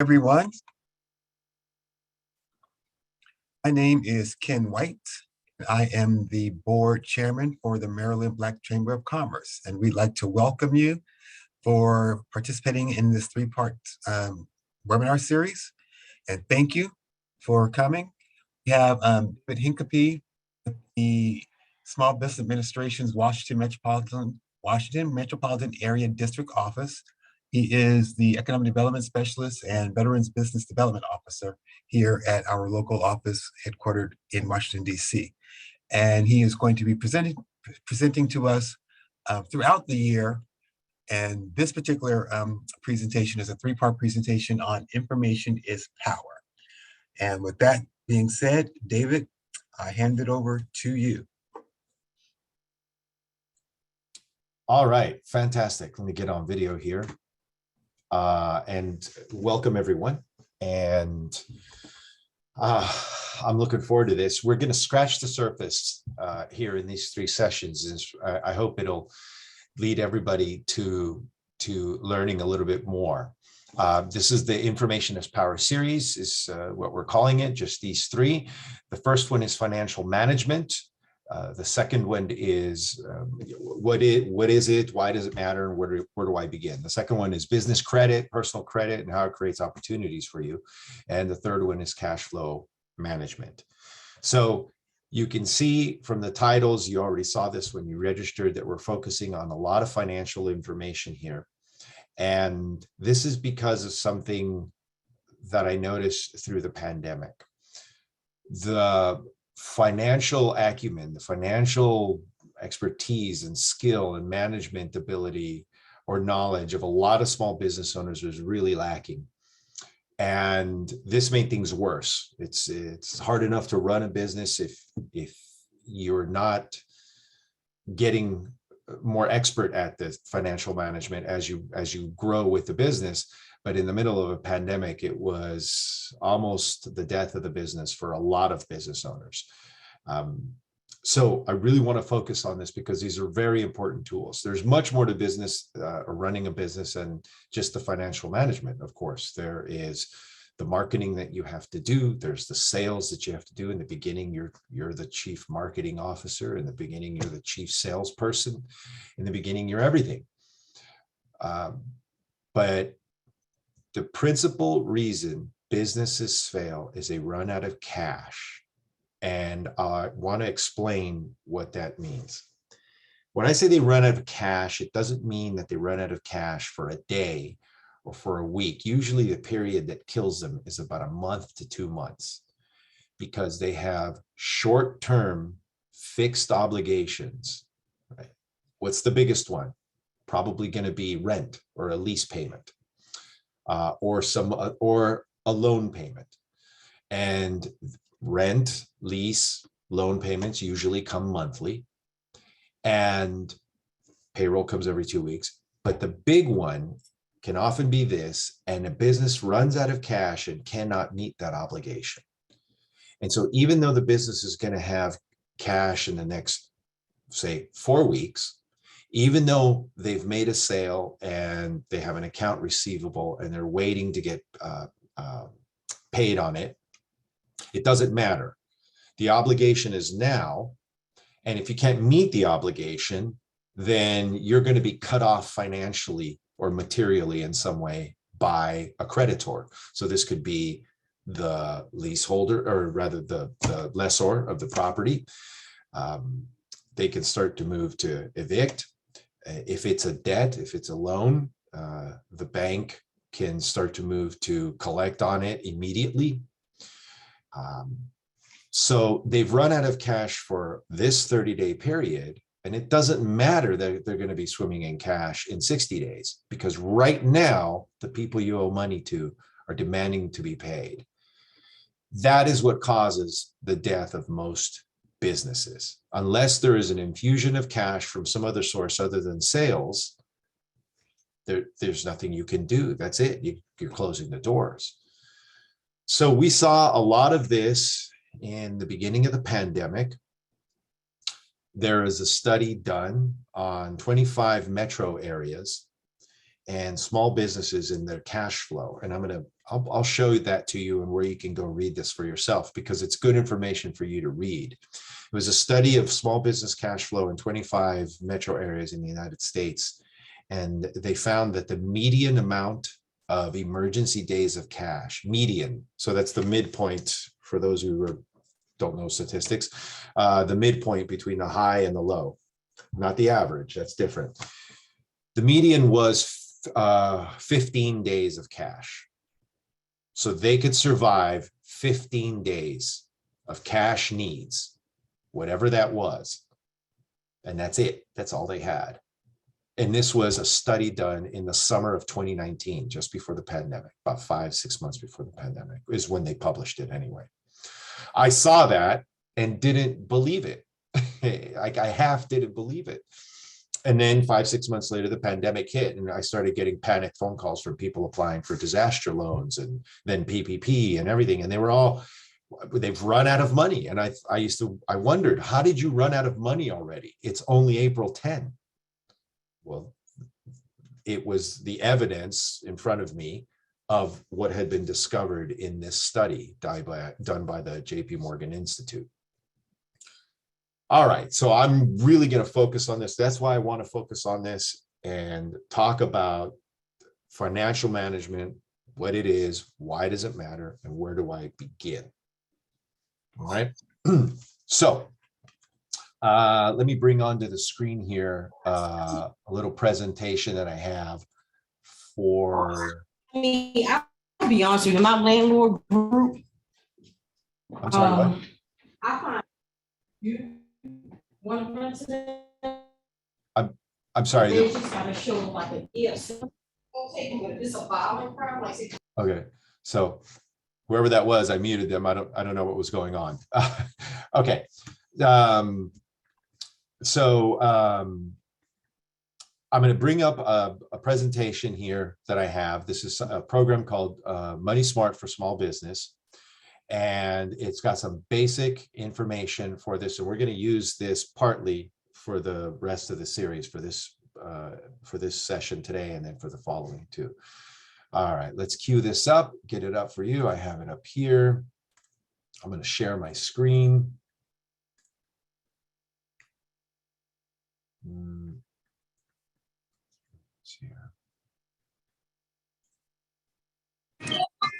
Everyone. My name is Ken White. I am the board chairman for the Maryland Black Chamber of Commerce, and we'd like to welcome you for participating in this three-part webinar series. And thank you for coming. We have David Hincapie, the Small Business Administration's Washington Metropolitan Area District Office. He is the Economic Development Specialist and Veterans Business Development Officer here at our local office headquartered in Washington, D.C. And he is going to be presenting to us throughout the year. And this particular presentation is a three-part presentation on information is power. And with that being said, David, I hand it over to you. All right, fantastic. Let me get on video here. And welcome everyone. And I'm looking forward to this. We're going to scratch the surface here in these three sessions. I hope it'll lead everybody to learning a little bit more. This is the Information is Power series, is what we're calling it, just these three. The first one is financial management. The second one is what is it, why does it matter, and where do I begin? The second one is business credit, personal credit, and how it creates opportunities for you. And the third one is cash flow management. So you can see from the titles, you already saw this when you registered, that we're focusing on a lot of financial information here. And this is because of something that I noticed through the pandemic. The financial acumen, the financial expertise and skill and management ability or knowledge of a lot of small business owners was really lacking. And this made things worse. It's hard enough to run a business if you're not getting more expert at the financial management as you grow with the business. But in the middle of a pandemic, it was almost the death of the business for a lot of business owners. So I really want to focus on this because these are very important tools. There's much more to business or running a business than just the financial management. Of course, there is the marketing that you have to do. There's the sales that you have to do. In the beginning, you're the chief marketing officer. In the beginning, you're the chief salesperson. In the beginning, you're everything. But the principal reason businesses fail is they run out of cash. And I want to explain what that means. When I say they run out of cash, it doesn't mean that they run out of cash for a day or for a week. Usually the period that kills them is about a month to 2 months because they have short-term fixed obligations. Right? What's the biggest one? Probably going to be rent or a lease payment. Or a loan payment. And rent, lease, loan payments usually come monthly, and payroll comes every 2 weeks. But the big one can often be this, and a business runs out of cash and cannot meet that obligation. And so even though the business is going to have cash in the next, say, 4 weeks, even though they've made a sale and they have an account receivable and they're waiting to get paid on it, it doesn't matter. The obligation is now, and if you can't meet the obligation, then you're going to be cut off financially or materially in some way by a creditor. So this could be the leaseholder, or rather the lessor of the property. They can start to move to evict. If it's a debt, if it's a loan, the bank can start to move to collect on it immediately. So they've run out of cash for this 30-day period, and it doesn't matter that they're going to be swimming in cash in 60 days, because right now, the people you owe money to are demanding to be paid. That is what causes the death of most businesses. Unless there is an infusion of cash from some other source other than sales, there's nothing you can do. That's it. You're closing the doors. So we saw a lot of this in the beginning of the pandemic. There is a study done on 25 metro areas and small businesses in their cash flow. And I'm going to I'll show that to you and where you can go read this for yourself, because it's good information for you to read. It was a study of small business cash flow in 25 metro areas in the United States. And they found that the median amount of emergency days of cash, median, so that's the midpoint for those who don't know statistics, the midpoint between the high and the low, not the average, that's different. The median was 15 days of cash. So they could survive 15 days of cash needs, whatever that was. And that's it. That's all they had. And this was a study done in the summer of 2019, just before the pandemic, about 5-6 months before the pandemic is when they published it anyway. I saw that and didn't believe it. I half didn't believe it. And then 5-6 months later, the pandemic hit, and I started getting panic phone calls from people applying for disaster loans and then PPP and everything. And they've run out of money. And I wondered, how did you run out of money already? It's only April 10. Well, it was the evidence in front of me of what had been discovered in this study done by the JP Morgan Institute. All right, so I'm really going to focus on this. That's why I want to focus on this and talk about financial management, what it is, why does it matter, and where do I begin? All right, so let me bring onto the screen here a little presentation that I have for. I'll be honest with you, my landlord group. I'm sorry, what? I find you want to run to them. I'm sorry. They just gotta show like a yes. Okay, but if it's a violent crime, like say. Okay, so whoever that was, I muted them. I don't know what was going on. Okay. I'm going to bring up a presentation here that I have. This is a program called Money Smart for Small Business. And it's got some basic information for this. And we're going to use this partly for the rest of the series for this session today and then for the following too. All right, let's cue this up, get it up for you. I have it up here. I'm going to share my screen.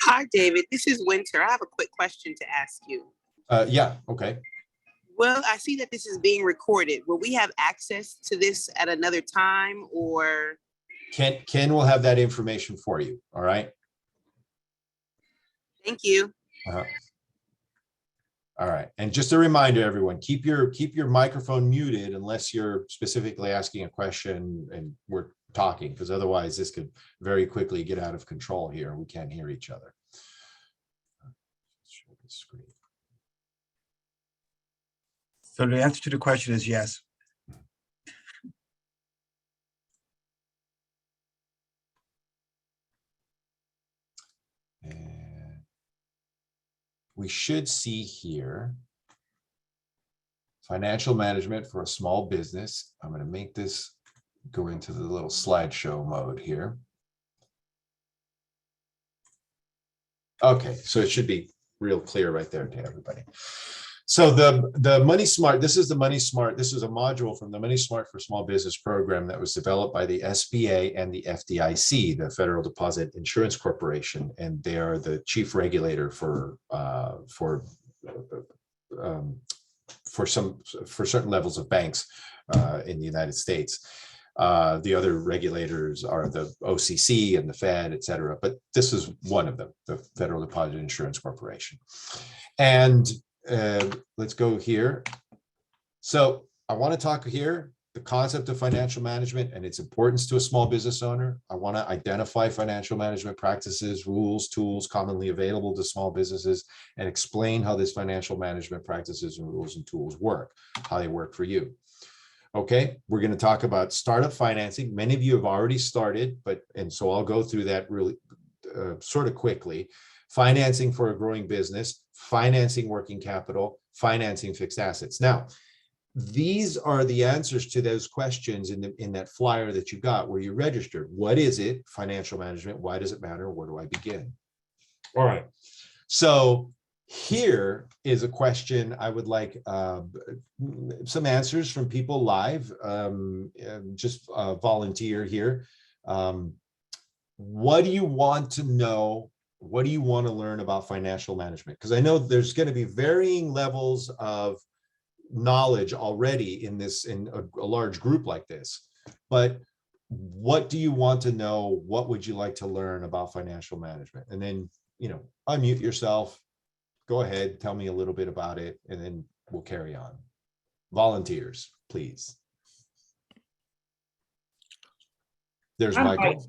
Hi, David. This is Winter. I have a quick question to ask you. Yeah, okay. Well, I see that this is being recorded. Will we have access to this at another time, or? Ken will have that information for you, all right? Thank you. All right, and just a reminder, everyone, keep your microphone muted unless you're specifically asking a question and we're talking, because otherwise this could very quickly get out of control here. We can't hear each other. Share the screen. So the answer to the question is yes. And we should see here financial management for a small business. I'm going to make this go into the little slideshow mode here. Okay, so it should be real clear right there to everybody. So the Money Smart, this is the Money Smart. This is a module from the Money Smart for Small Business program that was developed by the SBA and the FDIC, the Federal Deposit Insurance Corporation, and they are the chief regulator for certain levels of banks in the United States. The other regulators are the OCC and the Fed, et cetera, but this is one of them, the Federal Deposit Insurance Corporation. And let's go here. So I want to talk here, the concept of financial management and its importance to a small business owner. I want to identify financial management practices, rules, tools commonly available to small businesses, and explain how these financial management practices and rules and tools work, how they work for you. Okay, we're going to talk about startup financing. Many of you have already started, and so I'll go through that really sort of quickly. Financing for a growing business, financing working capital, financing fixed assets. Now, these are the answers to those questions in that flyer that you got where you registered. What is it? Financial management. Why does it matter? Where do I begin? All right. So here is a question I would like some answers from people live. Just volunteer here. What do you want to know? What do you want to learn about financial management? Because I know there's going to be varying levels of knowledge already in this, in a large group like this. But what do you want to know? What would you like to learn about financial management? And then, you know, unmute yourself. Go ahead, tell me a little bit about it, and then we'll carry on. Volunteers, please. There's I'm Michael.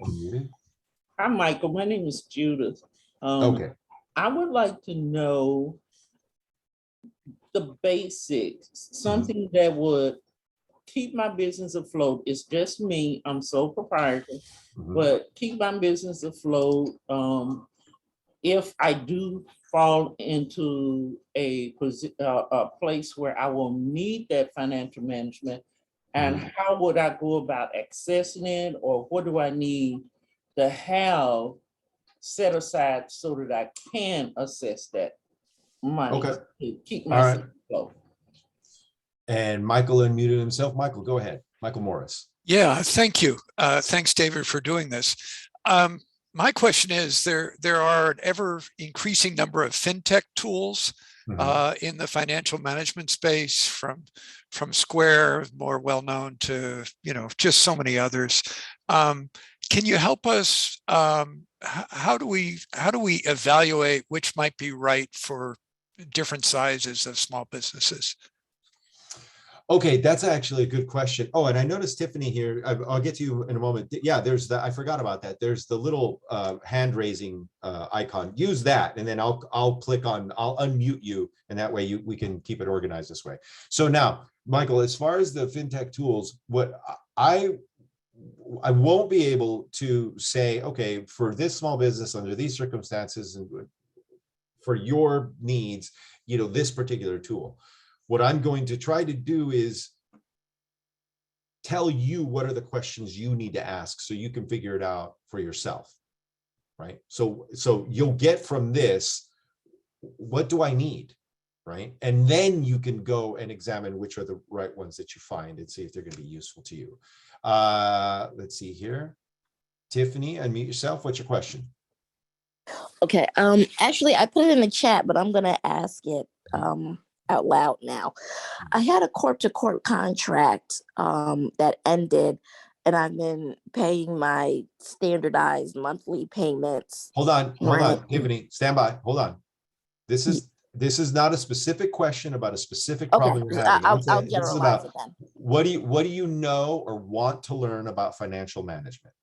Hi, Michael. My name is Judith. Okay. I would like to know the basics, something that would keep my business afloat. It's just me. I'm sole proprietor, but keep my business afloat. If I do fall into a place where I will need that financial management, and how would I go about accessing it, or what do I need to have set aside so that I can assess that money to keep myself afloat? And Michael unmuted himself. Michael, go ahead. Michael Morris. Yeah, thank you. Thanks, David, for doing this. My question is, there are an ever increasing number of fintech tools in the financial management space, from Square, more well known, to, you know, just so many others. Can you help us? How do we evaluate which might be right for different sizes of small businesses? Okay, that's actually a good question. Oh, and I noticed Tiffany here. I'll get to you in a moment. Yeah, there's the, I forgot about that. There's the little hand raising icon. Use that, and then I'll click on, I'll unmute you, and that way we can keep it organized this way. So now, Michael, as far as the fintech tools, what I won't be able to say, okay, for this small business under these circumstances and for your needs, you know, this particular tool. What I'm going to try to do is tell you what are the questions you need to ask so you can figure it out for yourself, right? So you'll get from this, what do I need, right? And then you can go and examine which are the right ones that you find and see if they're going to be useful to you. Let's see here. Tiffany, unmute yourself. What's your question? Okay. Actually, I put it in the chat, but I'm going to ask it out loud now. I had a corp-to-corp contract that ended, and I've been paying my standardized monthly payments. Hold on, Tiffany, stand by. Hold on. This is not a specific question about a specific problem you're having. I'll generalize it then. What do you know or want to learn about financial management?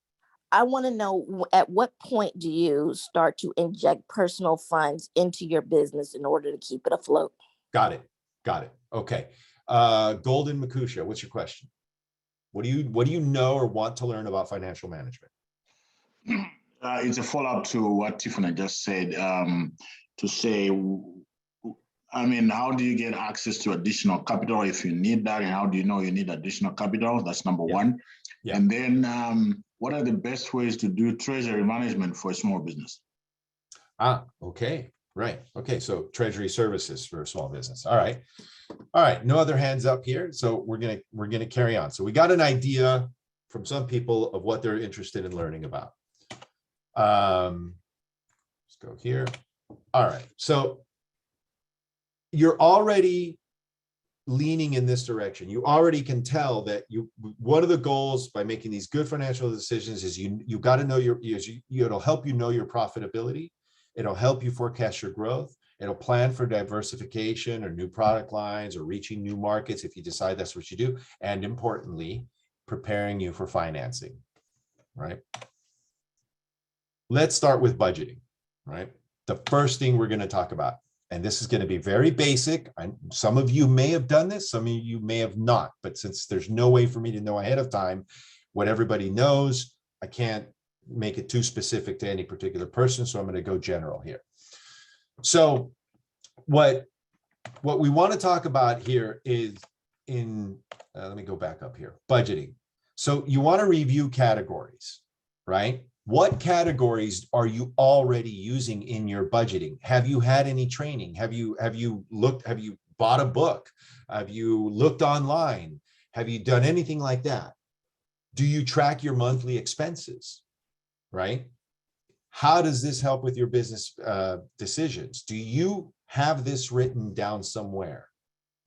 I want to know, at what point do you start to inject personal funds into your business in order to keep it afloat? Got it. Okay. Golden Makusha, what's your question? What do you know or want to learn about financial management? It's a follow-up to what Tiffany just said. To say, I mean, how do you get access to additional capital if you need that, and how do you know you need additional capital? That's number one. Yeah. And then, what are the best ways to do treasury management for a small business? Okay. Right. Okay. So treasury services for a small business. All right. No other hands up here. So we're gonna carry on. So we got an idea from some people of what they're interested in learning about. Let's go here. All right. So you're already leaning in this direction. You already can tell that one of the goals by making these good financial decisions is you got to know it'll help you know your profitability. It'll help you forecast your growth. It'll plan for diversification or new product lines or reaching new markets if you decide that's what you do. And importantly, preparing you for financing, right? Let's start with budgeting, right? The first thing we're going to talk about, and this is going to be very basic. Some of you may have done this, some of you may have not, but since there's no way for me to know ahead of time what everybody knows, I can't make it too specific to any particular person, so I'm going to go general here. So what we want to talk about here is let me go back up here, budgeting. So you want to review categories, right? What categories are you already using in your budgeting? Have you had any training? Have you bought a book? Have you looked online? Have you done anything like that? Do you track your monthly expenses, right? How does this help with your business decisions? Do you have this written down somewhere,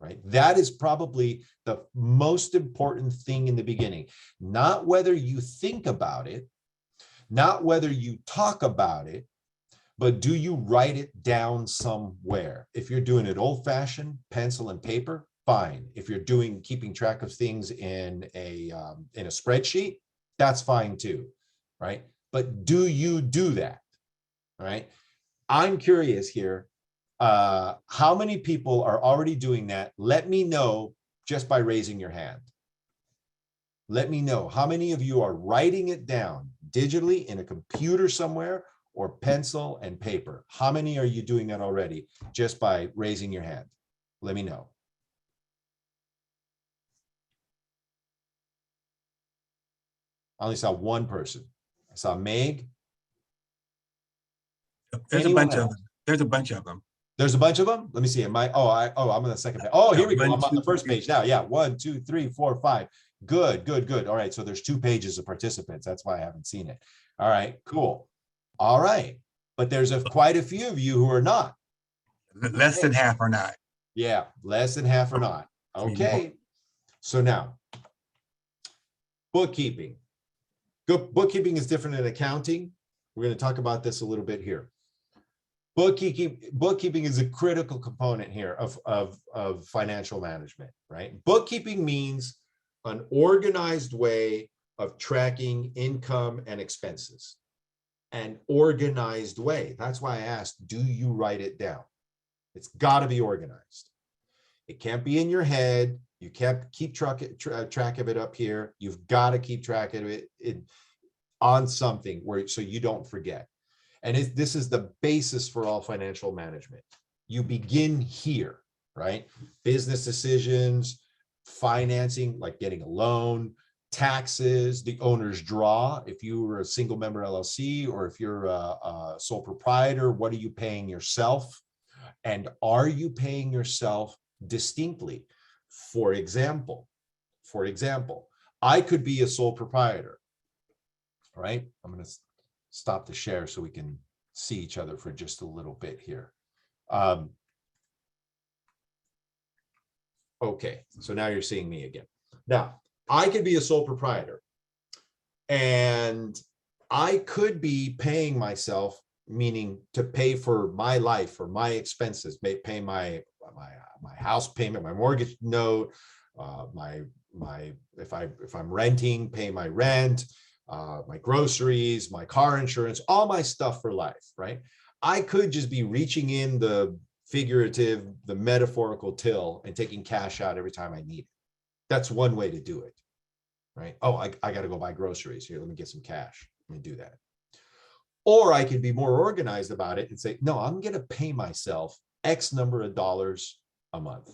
right? That is probably the most important thing in the beginning, not whether you think about it, not whether you talk about it, but do you write it down somewhere? If you're doing it old-fashioned, pencil and paper, fine. If you're keeping track of things in a spreadsheet, that's fine too, right? But do you do that, right? I'm curious here, how many people are already doing that? Let me know just by raising your hand. Let me know how many of you are writing it down digitally in a computer somewhere or pencil and paper. How many are you doing that already just by raising your hand? Let me know. I only saw one person. I saw Meg. There's Anyone a bunch of else? them. There's a bunch of them. There's a bunch of them. Let me see. I'm on the second page. Oh, here we go. One, I'm on the two, first three. page now. Yeah. 1, 2, 3, 4, 5. Good, good, good. All right. So there's 2 pages of participants. That's why I haven't seen it. All right, cool. All right. But there's quite a few of you who are not. Less than half are not. Yeah, less than half are not. Okay. So now, bookkeeping. Bookkeeping is different than accounting. We're going to talk about this a little bit here. Bookkeeping is a critical component here of financial management, right? Bookkeeping means an organized way of tracking income and expenses. An organized way. That's why I asked, do you write it down? It's got to be organized. It can't be in your head. You can't keep track of it up here. You've got to keep track of it on something so you don't forget. And this is the basis for all financial management. You begin here, right? Business decisions, financing, like getting a loan, taxes, the owner's draw. If you were a single member LLC or if you're a sole proprietor, what are you paying yourself? And are you paying yourself distinctly? For example, I could be a sole proprietor, right? I'm going to stop the share so we can see each other for just a little bit here. Okay, so now you're seeing me again. Now, I could be a sole proprietor and I could be paying myself, meaning to pay for my life or my expenses, pay my house payment, my mortgage note, if I'm renting, pay my rent, my groceries, my car insurance, all my stuff for life, right? I could just be reaching in the figurative, the metaphorical till and taking cash out every time I need it. That's one way to do it, right? Oh, I got to go buy groceries here. Let me get some cash. Let me do that. Or I could be more organized about it and say, no, I'm going to pay myself X number of dollars a month.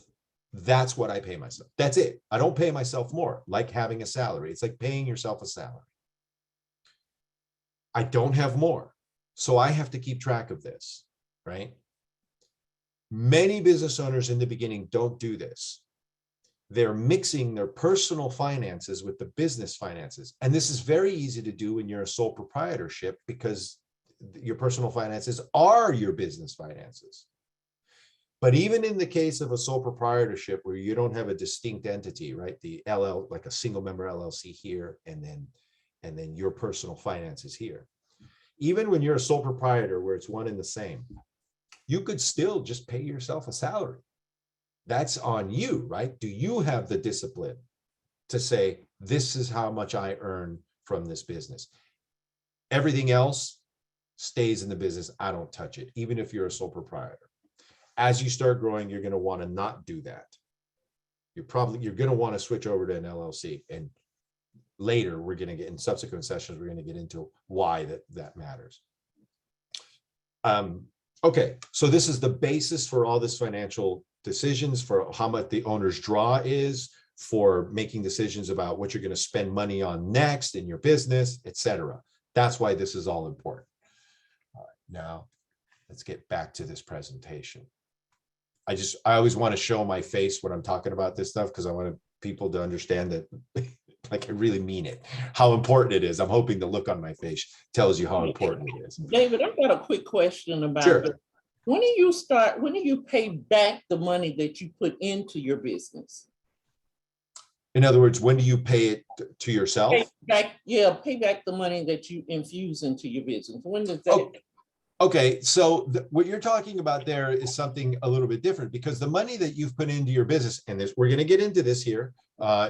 That's what I pay myself. That's it. I don't pay myself more, like having a salary. It's like paying yourself a salary. I don't have more. So I have to keep track of this, right? Many business owners in the beginning don't do this. They're mixing their personal finances with the business finances. And this is very easy to do when you're a sole proprietorship because your personal finances are your business finances. But even in the case of a sole proprietorship where you don't have a distinct entity, right? The LL, like a single member LLC here, and then your personal finances here. Even when you're a sole proprietor where it's one and the same, you could still just pay yourself a salary. That's on you, right? Do you have the discipline to say, this is how much I earn from this business? Everything else stays in the business. I don't touch it, even if you're a sole proprietor. As you start growing, you're going to want to not do that. You're going to want to switch over to an LLC. And later, we're going to get in subsequent sessions, we're going to get into why that matters. Okay, so this is the basis for all this financial decisions, for how much the owner's draw is, for making decisions about what you're going to spend money on next in your business, etc. That's why this is all important. All right, now let's get back to this presentation. I always want to show my face when I'm talking about this stuff because I want people to understand that like I really mean it, how important it is. I'm hoping the look on my face tells you how important it is. David, I've got a quick question about Sure. this. When do you pay back the money that you put into your business? In other words, when do you pay it to yourself? Pay back the money that you infuse into your business. When does that? Okay, so what you're talking about there is something a little bit different because the money that you've put into your business, and this we're going to get into this here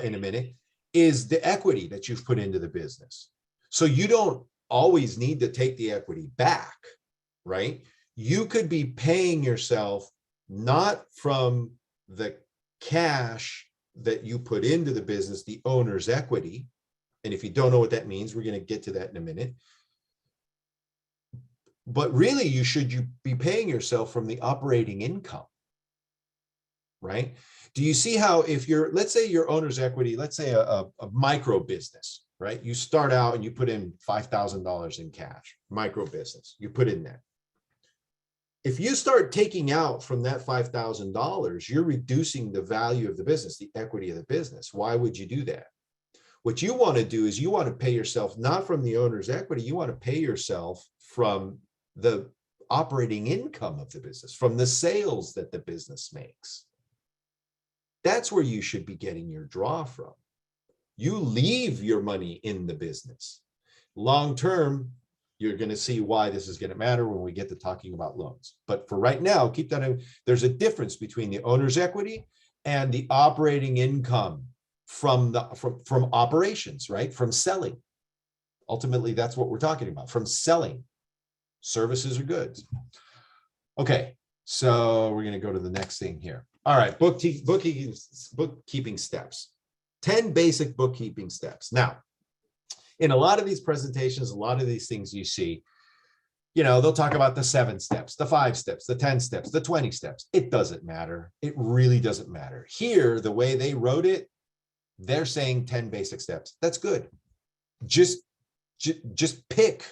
in a minute, is the equity that you've put into the business. So you don't always need to take the equity back, right? You could be paying yourself not from the cash that you put into the business, the owner's equity. And if you don't know what that means, we're going to get to that in a minute. But really, you be paying yourself from the operating income, right? Do you see how if let's say your owner's equity, let's say a micro business, right? You start out and you put in $5,000 in cash, micro business, you put in that. If you start taking out from that $5,000, you're reducing the value of the business, the equity of the business. Why would you do that? What you want to do is you want to pay yourself not from the owner's equity, you want to pay yourself from the operating income of the business, from the sales that the business makes. That's where you should be getting your draw from. You leave your money in the business. Long term, you're going to see why this is going to matter when we get to talking about loans. But for right now, keep that in. There's a difference between the owner's equity and the operating income from operations, right? From selling. Ultimately, that's what we're talking about, from selling services or goods. Okay, so we're going to go to the next thing here. All right, bookkeeping steps. 10 basic bookkeeping steps. Now, in a lot of these presentations, a lot of these things you see, they'll talk about the 7 steps, the 5 steps, the 10 steps, the 20 steps. It doesn't matter. It really doesn't matter. Here, the way they wrote it, they're saying 10 basic steps. That's good. Just pick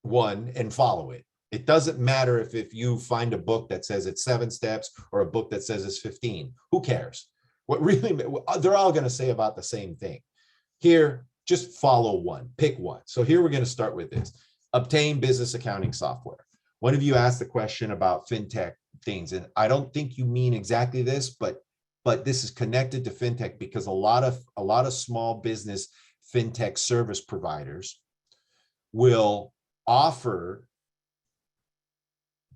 one and follow it. It doesn't matter if you find a book that says it's 7 steps or a book that says it's 15. Who cares? What really, they're all going to say about the same thing. Here, just follow one, pick one. So here we're going to start with this. Obtain business accounting software. One of you asked the question about fintech things, and I don't think you mean exactly this, but this is connected to fintech because a lot of small business fintech service providers will offer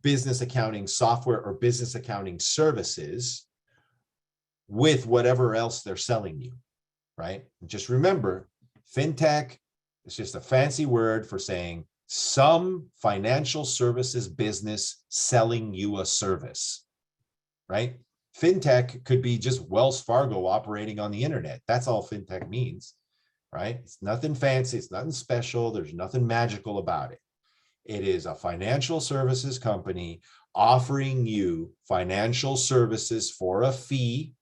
business accounting software or business accounting services with whatever else they're selling you, right? Just remember, fintech is just a fancy word for saying some financial services business selling you a service, right? Fintech could be just Wells Fargo operating on the internet. That's all fintech means, right? It's nothing fancy. It's nothing special. There's nothing magical about it. It is a financial services company offering you financial services for a fee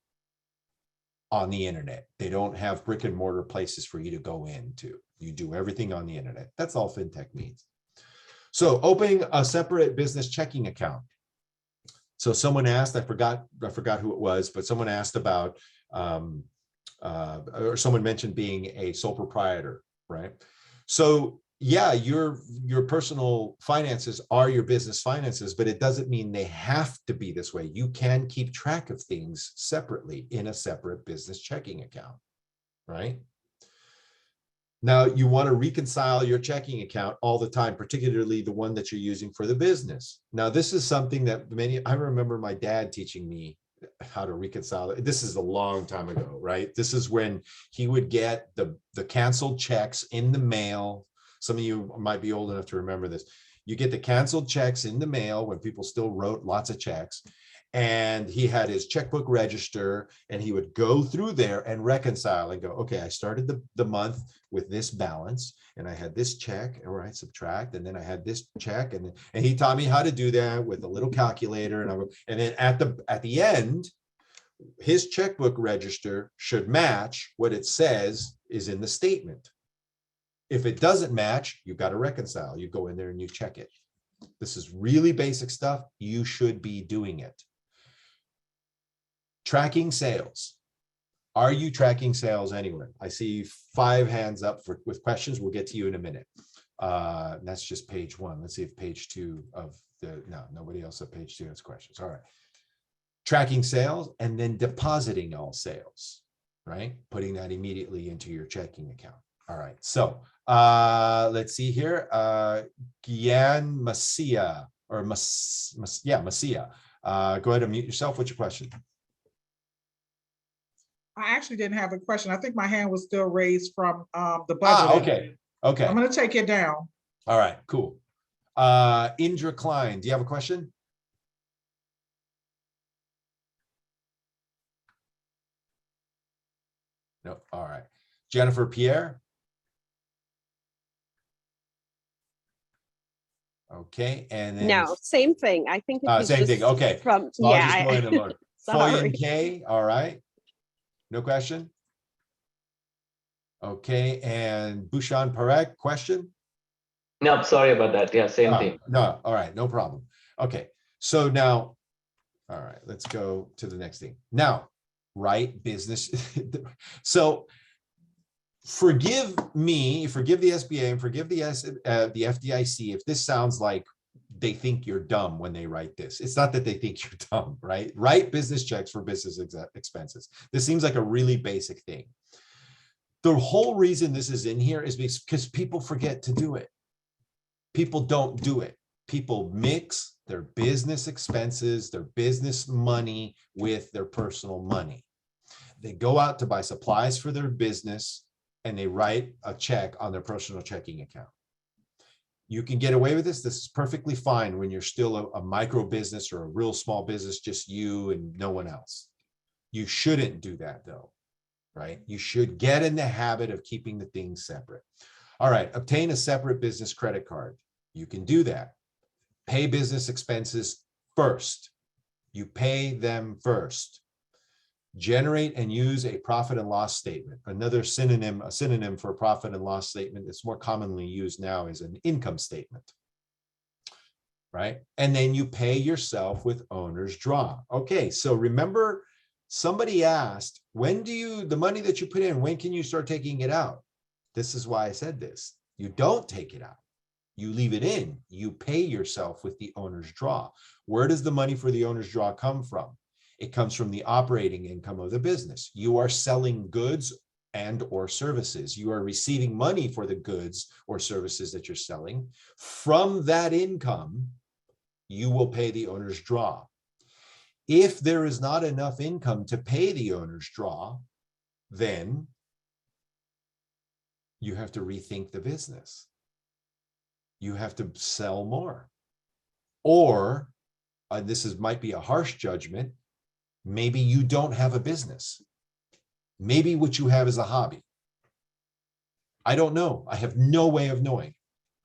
on the internet. They don't have brick and mortar places for you to go into. You do everything on the internet. That's all fintech means. So opening a separate business checking account. So someone asked, I forgot who it was, but someone asked about, or someone mentioned being a sole proprietor, right? So yeah, your personal finances are your business finances, but it doesn't mean they have to be this way. You can keep track of things separately in a separate business checking account, right? Now, you want to reconcile your checking account all the time, particularly the one that you're using for the business. Now, this is something that I remember my dad teaching me how to reconcile it. This is a long time ago, right? This is when he would get the canceled checks in the mail. Some of you might be old enough to remember this. You get the canceled checks in the mail when people still wrote lots of checks. And he had his checkbook register and he would go through there and reconcile and go, okay, I started the month with this balance and I had this check, or I subtract, and then I had this check. And he taught me how to do that with a little calculator. And then at the end, his checkbook register should match what it says is in the statement. If it doesn't match, you've got to reconcile. You go in there and you check it. This is really basic stuff. You should be doing it. Tracking sales. Are you tracking sales anywhere? I see 5 hands up with questions. We'll get to you in a minute. That's just page 1. Let's see if page 2 of no, nobody else at page 2 has questions. All right. Tracking sales and then depositing all sales, right? Putting that immediately into your checking account. All right. So let's see here. Gian Masia or Masia. Go ahead and mute yourself. What's your question? I actually didn't have a question. I think my hand was still raised from the budget. Okay. Okay. I'm going to take it down. All right, cool. Indra Klein, do you have a question? No. All right. Jennifer Pierre. Okay, and then No, same thing. I think it's same thing. Okay. From So I'll yeah. just go ahead and learn. Sorry. Foyin K. All right. No question. Okay, and Bhushan Parekh, question? No, sorry about that. Yeah, same thing. No, all right, no problem. Okay, so now, all right, let's go to the next thing. Now, right, business. So forgive me, forgive the SBA and forgive the FDIC if this sounds like they think you're dumb when they write this. It's not that they think you're dumb, right? Write business checks for business expenses. This seems like a really basic thing. The whole reason this is in here is because people forget to do it. People don't do it. People mix their business expenses, their business money with their personal money. They go out to buy supplies for their business and they write a check on their personal checking account. You can get away with this. This is perfectly fine when you're still a micro business or a real small business, just you and no one else. You shouldn't do that though, right? You should get in the habit of keeping the things separate. All right, obtain a separate business credit card. You can do that. Pay business expenses first. You pay them first. Generate and use a profit and loss statement. Another synonym, a synonym for profit and loss statement that's more commonly used now is an income statement, right? And then you pay yourself with owner's draw. Okay, so remember somebody asked, when do you, the money that you put in, when can you start taking it out? This is why I said this. You don't take it out. You leave it in. You pay yourself with the owner's draw. Where does the money for the owner's draw come from? It comes from the operating income of the business. You are selling goods and or services. You are receiving money for the goods or services that you're selling. From that income, you will pay the owner's draw. If there is not enough income to pay the owner's draw, then you have to rethink the business. You have to sell more. Or, might be a harsh judgment, maybe you don't have a business. Maybe what you have is a hobby. I don't know. I have no way of knowing.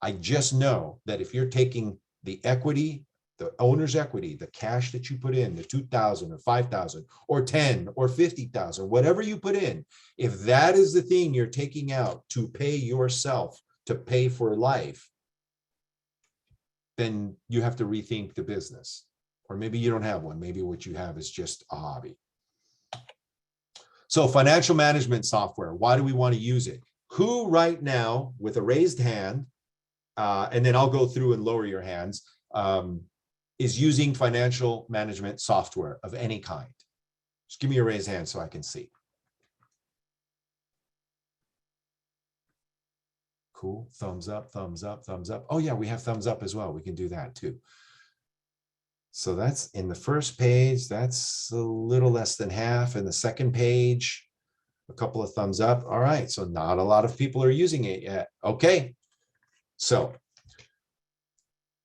I just know that if you're taking the equity, the owner's equity, the cash that you put in, the 2,000 or 5,000 or 10 or 50,000, whatever you put in, if that is the thing you're taking out to pay yourself, to pay for life, then you have to rethink the business. Or maybe you don't have one. Maybe what you have is just a hobby. So financial management software, why do we want to use it? Who right now with a raised hand, and then I'll go through and lower your hands, is using financial management software of any kind? Just give me a raised hand so I can see. Cool, thumbs up, thumbs up, thumbs up. Oh yeah, we have thumbs up as well. We can do that too. So that's in the first page, that's a little less than half. In the second page, a couple of thumbs up. All right, so not a lot of people are using it yet. Okay, so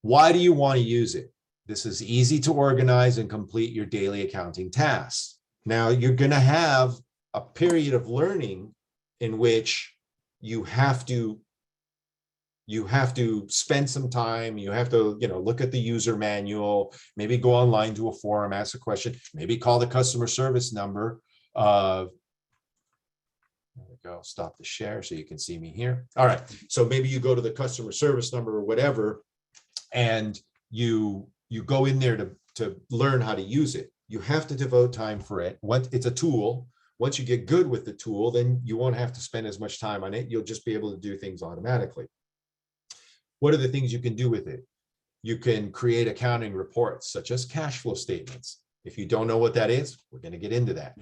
why do you want to use it? This is easy to organize and complete your daily accounting tasks. Now you're going to have a period of learning in which you have to spend some time, you have to, look at the user manual, maybe go online to a forum, ask a question, maybe call the customer service number. go. Stop the share so you can see me here. All right. So maybe you go to the customer service number or whatever, and you go in there to learn how to use it. You have to devote time for it. It's a tool. Once you get good with the tool, then you won't have to spend as much time on it. You'll just be able to do things automatically. What are the things you can do with it? You can create accounting reports such as cash flow statements. If you don't know what that is, we're going to get into that.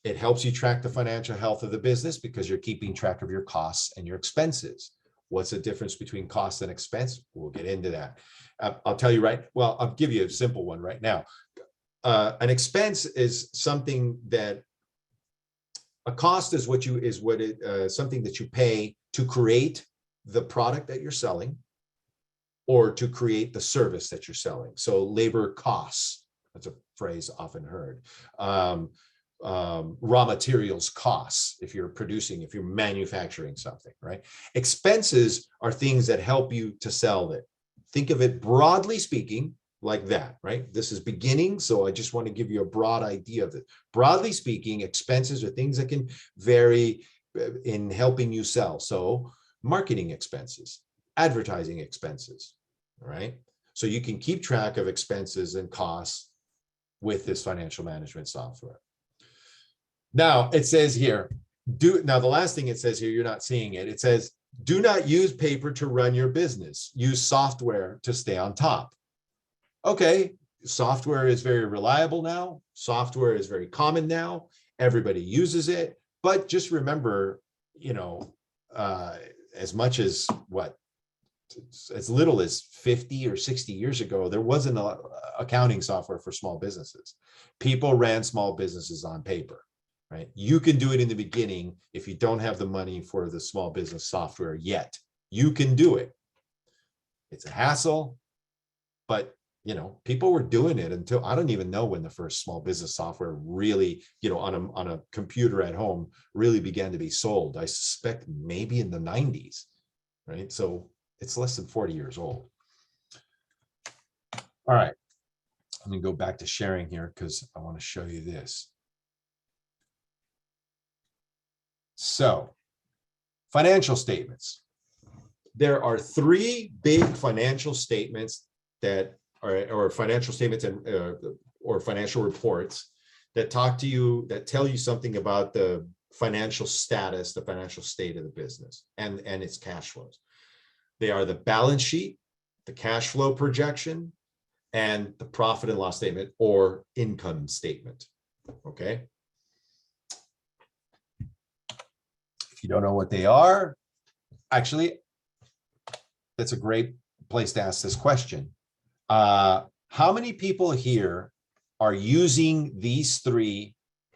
It helps you track the financial health of the business because you're keeping track of your costs and your expenses. What's the difference between cost and expense? We'll get into that. I'll tell you I'll give you a simple one right now. An expense is something that a cost is something that you pay to create the product that you're selling or to create the service that you're selling. So labor costs, that's a phrase often heard. Raw materials costs, if you're manufacturing something, right? Expenses are things that help you to sell it. Think of it broadly speaking like that, right? This is beginning, so I just want to give you a broad idea of it. Broadly speaking, expenses are things that can vary in helping you sell. So marketing expenses, advertising expenses, all right? So you can keep track of expenses and costs with this financial management software. Now it says here, the last thing it says here, you're not seeing it. It says, do not use paper to run your business. Use software to stay on top. Okay, software is very reliable now. Software is very common now. Everybody uses it. But just remember, as much as as little as 50 or 60 years ago, there wasn't accounting software for small businesses. People ran small businesses on paper, right? You can do it in the beginning if you don't have the money for the small business software yet. You can do it. It's a hassle, but people were doing it until, I don't even know when the first small business software really, on a computer at home really began to be sold. I suspect maybe in the 90s, right? So it's less than 40 years old. All right, let me go back to sharing here because I want to show you this. So, financial statements. There are three big financial statements or financial statements or financial reports that tell you something about the financial status, the financial state of the business and its cash flows. They are the balance sheet, the cash flow projection, and the profit and loss statement or income statement. Okay. If you don't know what they are, actually, that's a great place to ask this question. How many people here are using these three,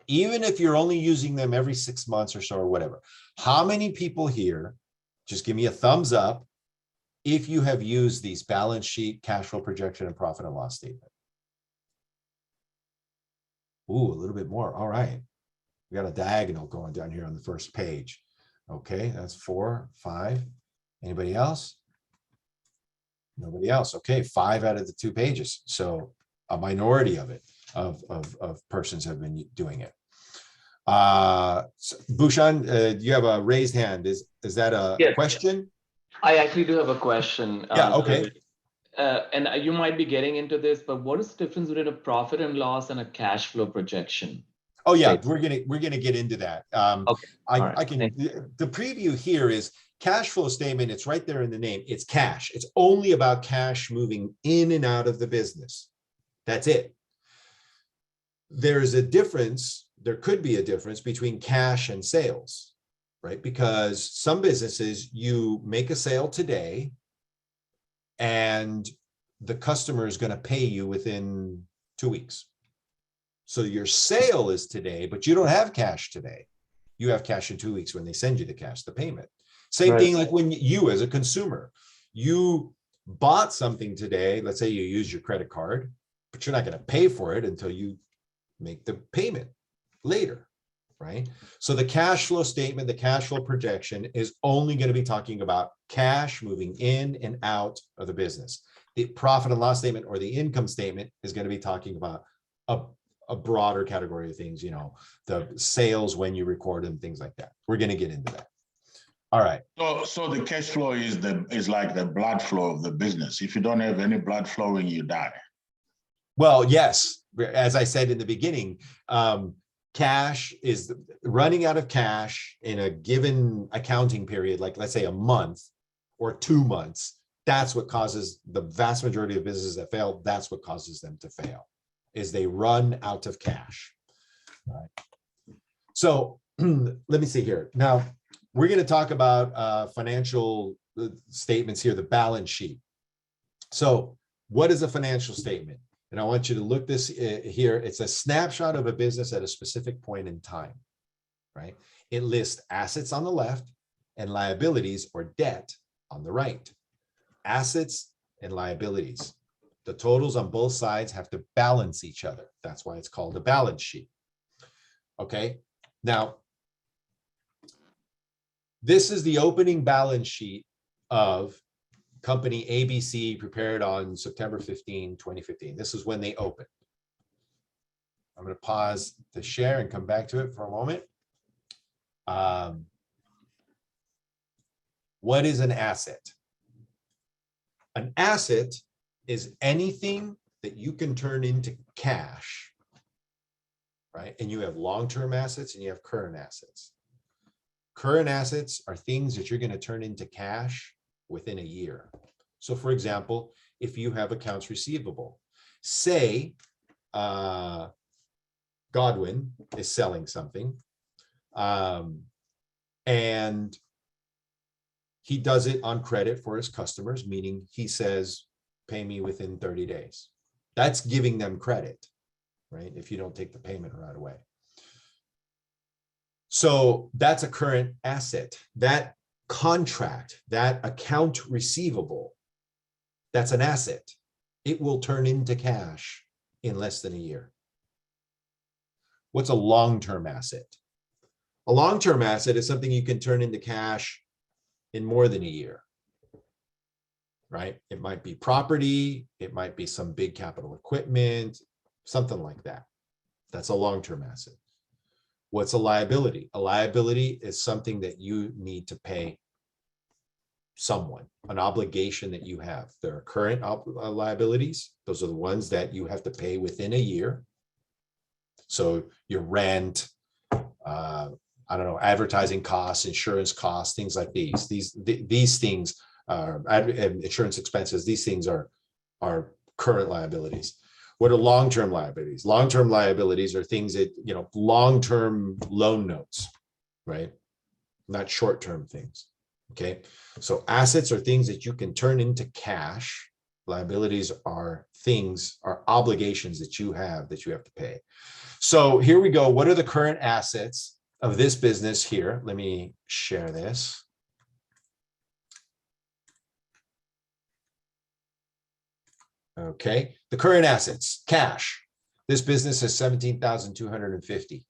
even if you're only using them every 6 months or so or whatever? How many people here, just give me a thumbs up if you have used these balance sheet, cash flow projection, and profit and loss statement? Ooh, a little bit more. All right. We got a diagonal going down here on the first page. Okay, that's 4, 5. Anybody else? Nobody else. Okay, 5 out of the 2 pages. So a minority of persons have been doing it. Bhushan, you have a raised hand. Is that a question? I actually do have a question. Yeah, okay. And you might be getting into this, but what is the difference between a profit and loss and a cash flow projection? Oh yeah, we're gonna get into that. Okay. I can. The preview here is cash flow statement. It's right there in the name. It's cash. It's only about cash moving in and out of the business. That's it. There's a difference. There could be a difference between cash and sales, right? Because some businesses, you make a sale today and the customer is going to pay you within 2 weeks. So your sale is today, but you don't have cash today. You have cash in 2 weeks when they send you the cash, the payment. Same thing like when you as a consumer, you bought something today, let's say you use your credit card, but you're not going to pay for it until you make the payment later, right? So the cash flow statement, the cash flow projection is only going to be talking about cash moving in and out of the business. The profit and loss statement or the income statement is going to be talking about a broader category of things, you know, the sales when you record and things like that. We're going to get into that. All right. So the cash flow is like the blood flow of the business. If you don't have any blood flowing, you die. Well, yes, as I said in the beginning, cash is running out of cash in a given accounting period, like let's say a month or 2 months. That's what causes the vast majority of businesses that fail. That's what causes them to fail, is they run out of cash. All right. So let me see here. Now, we're going to talk about financial statements here, the balance sheet. So what is a financial statement? And I want you to look this here. It's a snapshot of a business at a specific point in time, right? It lists assets on the left and liabilities or debt on the right. Assets and liabilities. The totals on both sides have to balance each other. That's why it's called a balance sheet. Okay. Now, this is the opening balance sheet of company ABC, prepared on September 15, 2015. This is when they opened. I'm going to pause the share and come back to it for a moment. What is an asset? An asset is anything that you can turn into cash, right? And you have long-term assets and you have current assets. Current assets are things that you're going to turn into cash within a year. So for example, if you have accounts receivable, say Godwin is selling something and he does it on credit for his customers, meaning he says, pay me within 30 days. That's giving them credit, right? If you don't take the payment right away. So that's a current asset. That contract, that account receivable, that's an asset. It will turn into cash in less than a year. What's a long-term asset? A long-term asset is something you can turn into cash in more than a year, right? It might be property, it might be some big capital equipment, something like that. That's a long-term asset. What's a liability? A liability is something that you need to pay someone, an obligation that you have. There are current liabilities. Those are the ones that you have to pay within a year. So your rent, I don't know, advertising costs, insurance costs, things like these. These things are insurance expenses. These things are current liabilities. What are long-term liabilities? Long-term liabilities are things that, you know, long-term loan notes, right? Not short-term things. Okay. So assets are things that you can turn into cash. Liabilities are things, are obligations that you have to pay. So here we go. What are the current assets of this business here? Let me share this. Okay, the current assets, cash. This business has 17,250.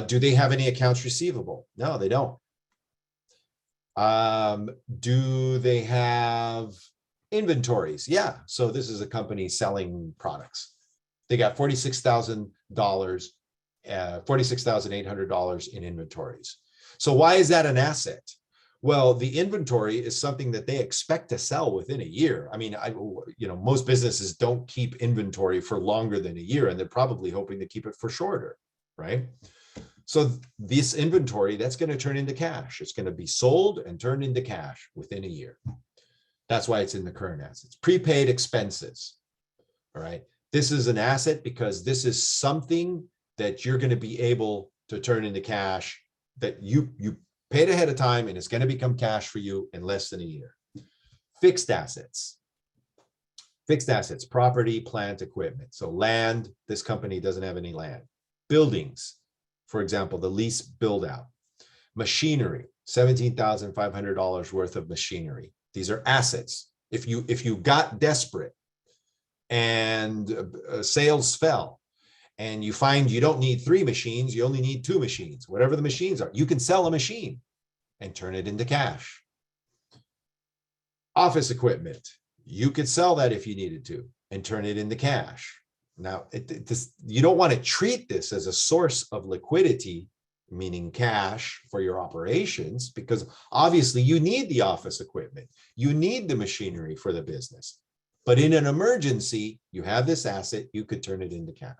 Do they have any accounts receivable? No, they don't. Do they have inventories? Yeah. So this is a company selling products. They got $46,000, $46,800 in inventories. So why is that an asset? Well, the inventory is something that they expect to sell within a year. I mean, most businesses don't keep inventory for longer than a year, and they're probably hoping to keep it for shorter, right? So this inventory, that's going to turn into cash. It's going to be sold and turned into cash within a year. That's why it's in the current assets. Prepaid expenses, all right? This is an asset because this is something that you're going to be able to turn into cash that you paid ahead of time, and it's going to become cash for you in less than a year. Fixed assets. Fixed assets, property, plant, equipment. So land, this company doesn't have any land. Buildings, for example, the lease build out. Machinery, $17,500 worth of machinery. These are assets. If you got desperate and sales fell, and you find you don't need 3 machines, you only need 2 machines, whatever the machines are, you can sell a machine and turn it into cash. Office equipment, you could sell that if you needed to and turn it into cash. Now, you don't want to treat this as a source of liquidity, meaning cash for your operations, because obviously you need the office equipment. You need the machinery for the business. But in an emergency, you have this asset, you could turn it into cash.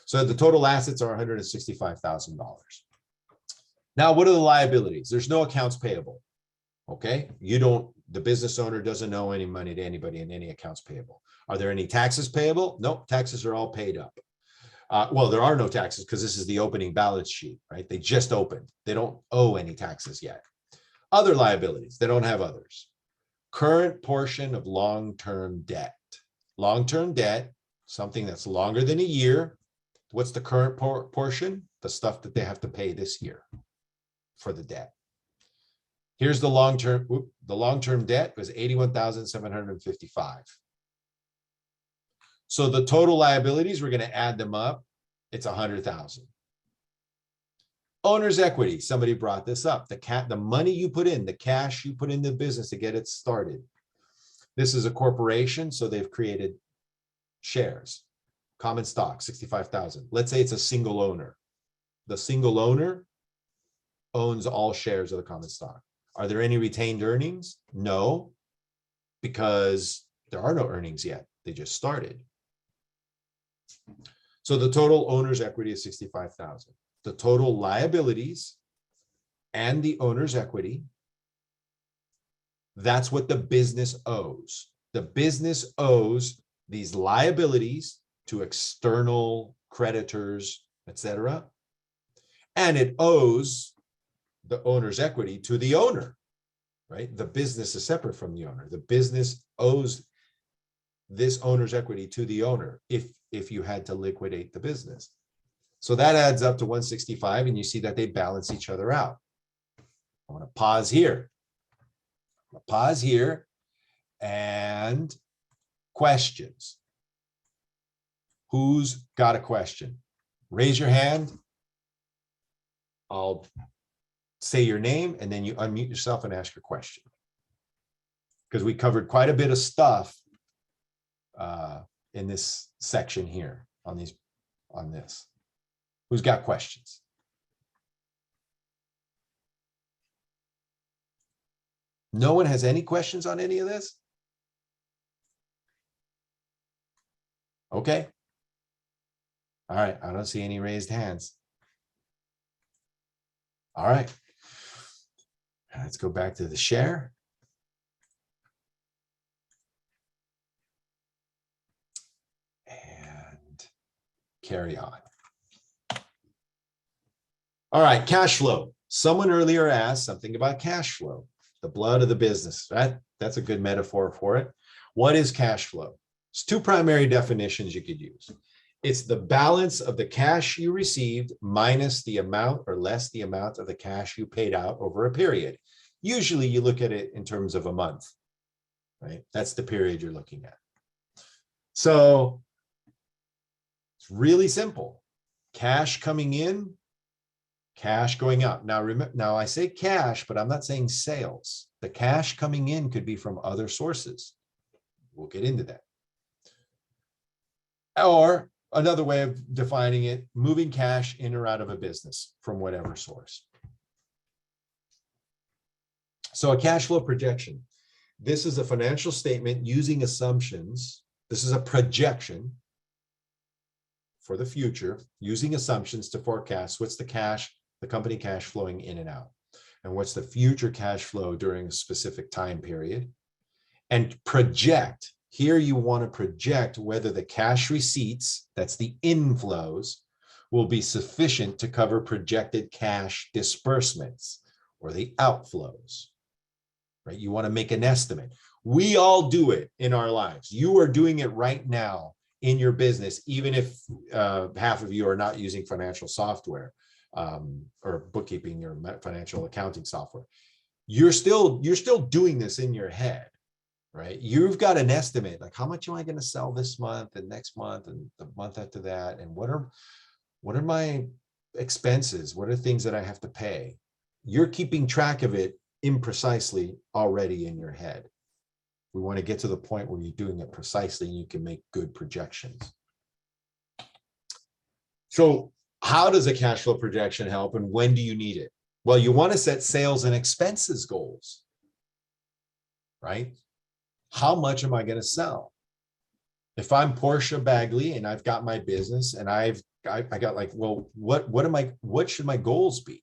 So the total assets are $165,000. Now, what are the liabilities? There's no accounts payable. Okay, the business owner doesn't owe any money to anybody in any accounts payable. Are there any taxes payable? Nope, taxes are all paid up. Well, there are no taxes because this is the opening balance sheet, right? They just opened. They don't owe any taxes yet. Other liabilities, they don't have others. Current portion of long-term debt. Long-term debt, something that's longer than a year. What's the current portion? The stuff that they have to pay this year for the debt. Here's the long-term debt was $81,755. So the total liabilities, we're going to add them up. It's $100,000. Owner's equity. Somebody brought this up. The money you put in, the cash you put in the business to get it started. This is a corporation, so they've created shares, common stock, 65,000. Let's say it's a single owner. The single owner owns all shares of the common stock. Are there any retained earnings? No, because there are no earnings yet. They just started. So the total owner's equity is 65,000. The total liabilities and the owner's equity, that's what the business owes. The business owes these liabilities to external creditors, etc. And it owes the owner's equity to the owner, right? The business is separate from the owner. The business owes this owner's equity to the owner if you had to liquidate the business. So that adds up to 165, and you see that they balance each other out. I want to pause here. And questions. Who's got a question? Raise your hand. I'll say your name, and then you unmute yourself and ask your question. Because we covered quite a bit of stuff in this section here on this. Who's got questions? No one has any questions on any of this? Okay. All right, I don't see any raised hands. All right. Let's go back to the share. And carry on. All right, cash flow. Someone earlier asked something about cash flow, the blood of the business. That's a good metaphor for it. What is cash flow? There's two primary definitions you could use. It's the balance of the cash you received minus the amount or less the amount of the cash you paid out over a period. Usually you look at it in terms of a month, right? That's the period you're looking at. So it's really simple. Cash coming in, cash going out. Now, remember, now I say cash, but I'm not saying sales. The cash coming in could be from other sources. We'll get into that. Or another way of defining it, moving cash in or out of a business from whatever source. So a cash flow projection. This is a financial statement using assumptions. This is a projection for the future using assumptions to forecast what's the company cash flowing in and out, and what's the future cash flow during a specific time period, and project. Here you want to project whether the cash receipts, that's the inflows, will be sufficient to cover projected cash disbursements or the outflows, right? You want to make an estimate. We all do it in our lives. You are doing it right now in your business, even if half of you are not using financial software or bookkeeping or financial accounting software. You're still doing this in your head. Right? You've got an estimate, like how much am I going to sell this month and next month and the month after that? And what are my expenses? What are things that I have to pay? You're keeping track of it imprecisely already in your head. We want to get to the point where you're doing it precisely and you can make good projections. So how does a cash flow projection help and when do you need it? Well, you want to set sales and expenses goals, right? How much am I going to sell? If I'm Portia Bagley and I've got my business and I got like, well, what should my goals be?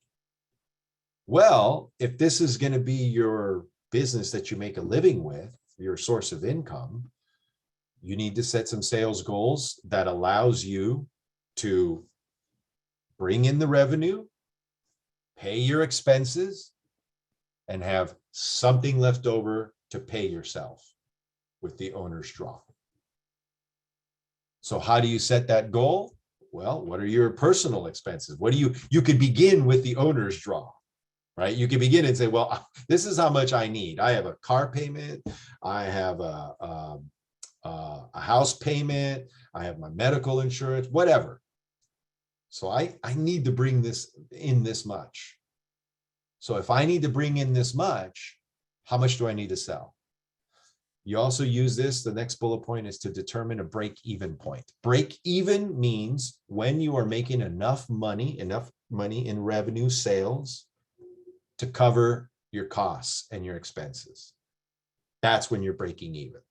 Well, if this is going to be your business that you make a living with, your source of income, you need to set some sales goals that allows you to bring in the revenue, pay your expenses, and have something left over to pay yourself with the owner's draw. So how do you set that goal? Well, what are your personal expenses? What do you could begin with the owner's draw, right? You can begin and say, well, this is how much I need. I have a car payment. I have a house payment. I have my medical insurance, whatever. So I need to bring this in this much. So if I need to bring in this much, how much do I need to sell? You also use this, the next bullet point is to determine a break-even point. Break-even means when you are making enough money in revenue sales to cover your costs and your expenses. That's when you're breaking even,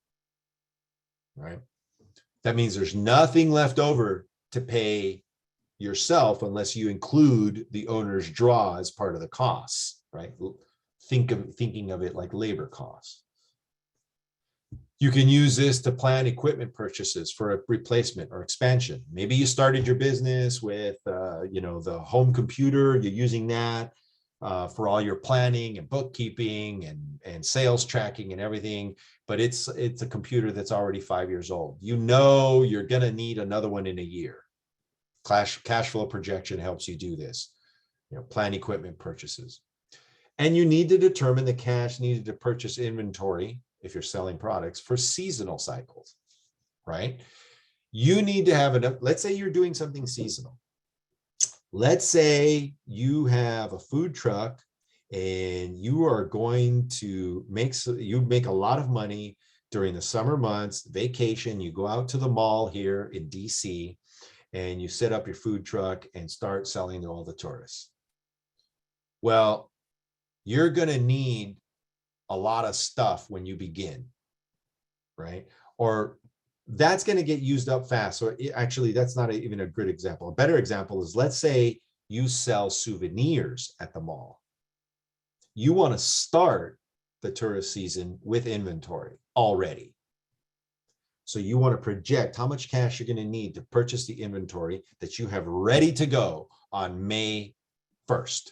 right? That means there's nothing left over to pay yourself unless you include the owner's draw as part of the costs, right? Thinking of it like labor costs. You can use this to plan equipment purchases for a replacement or expansion. Maybe you started your business with, the home computer. You're using that for all your planning and bookkeeping and sales tracking and everything. But it's a computer that's already 5 years old. You know you're going to need another one in a year. Cash flow projection helps you do this. Plan equipment purchases. And you need to determine the cash needed to purchase inventory if you're selling products for seasonal cycles, right? You need to have enough. Let's say you're doing something seasonal. Let's say you have a food truck and you are going to make a lot of money during the summer months, vacation. You go out to the mall here in DC and you set up your food truck and start selling to all the tourists. Well, you're going to need a lot of stuff when you begin, right? Or that's going to get used up fast. So actually, that's not even a good example. A better example is, let's say you sell souvenirs at the mall. You want to start the tourist season with inventory already. So you want to project how much cash you're going to need to purchase the inventory that you have ready to go on May 1st.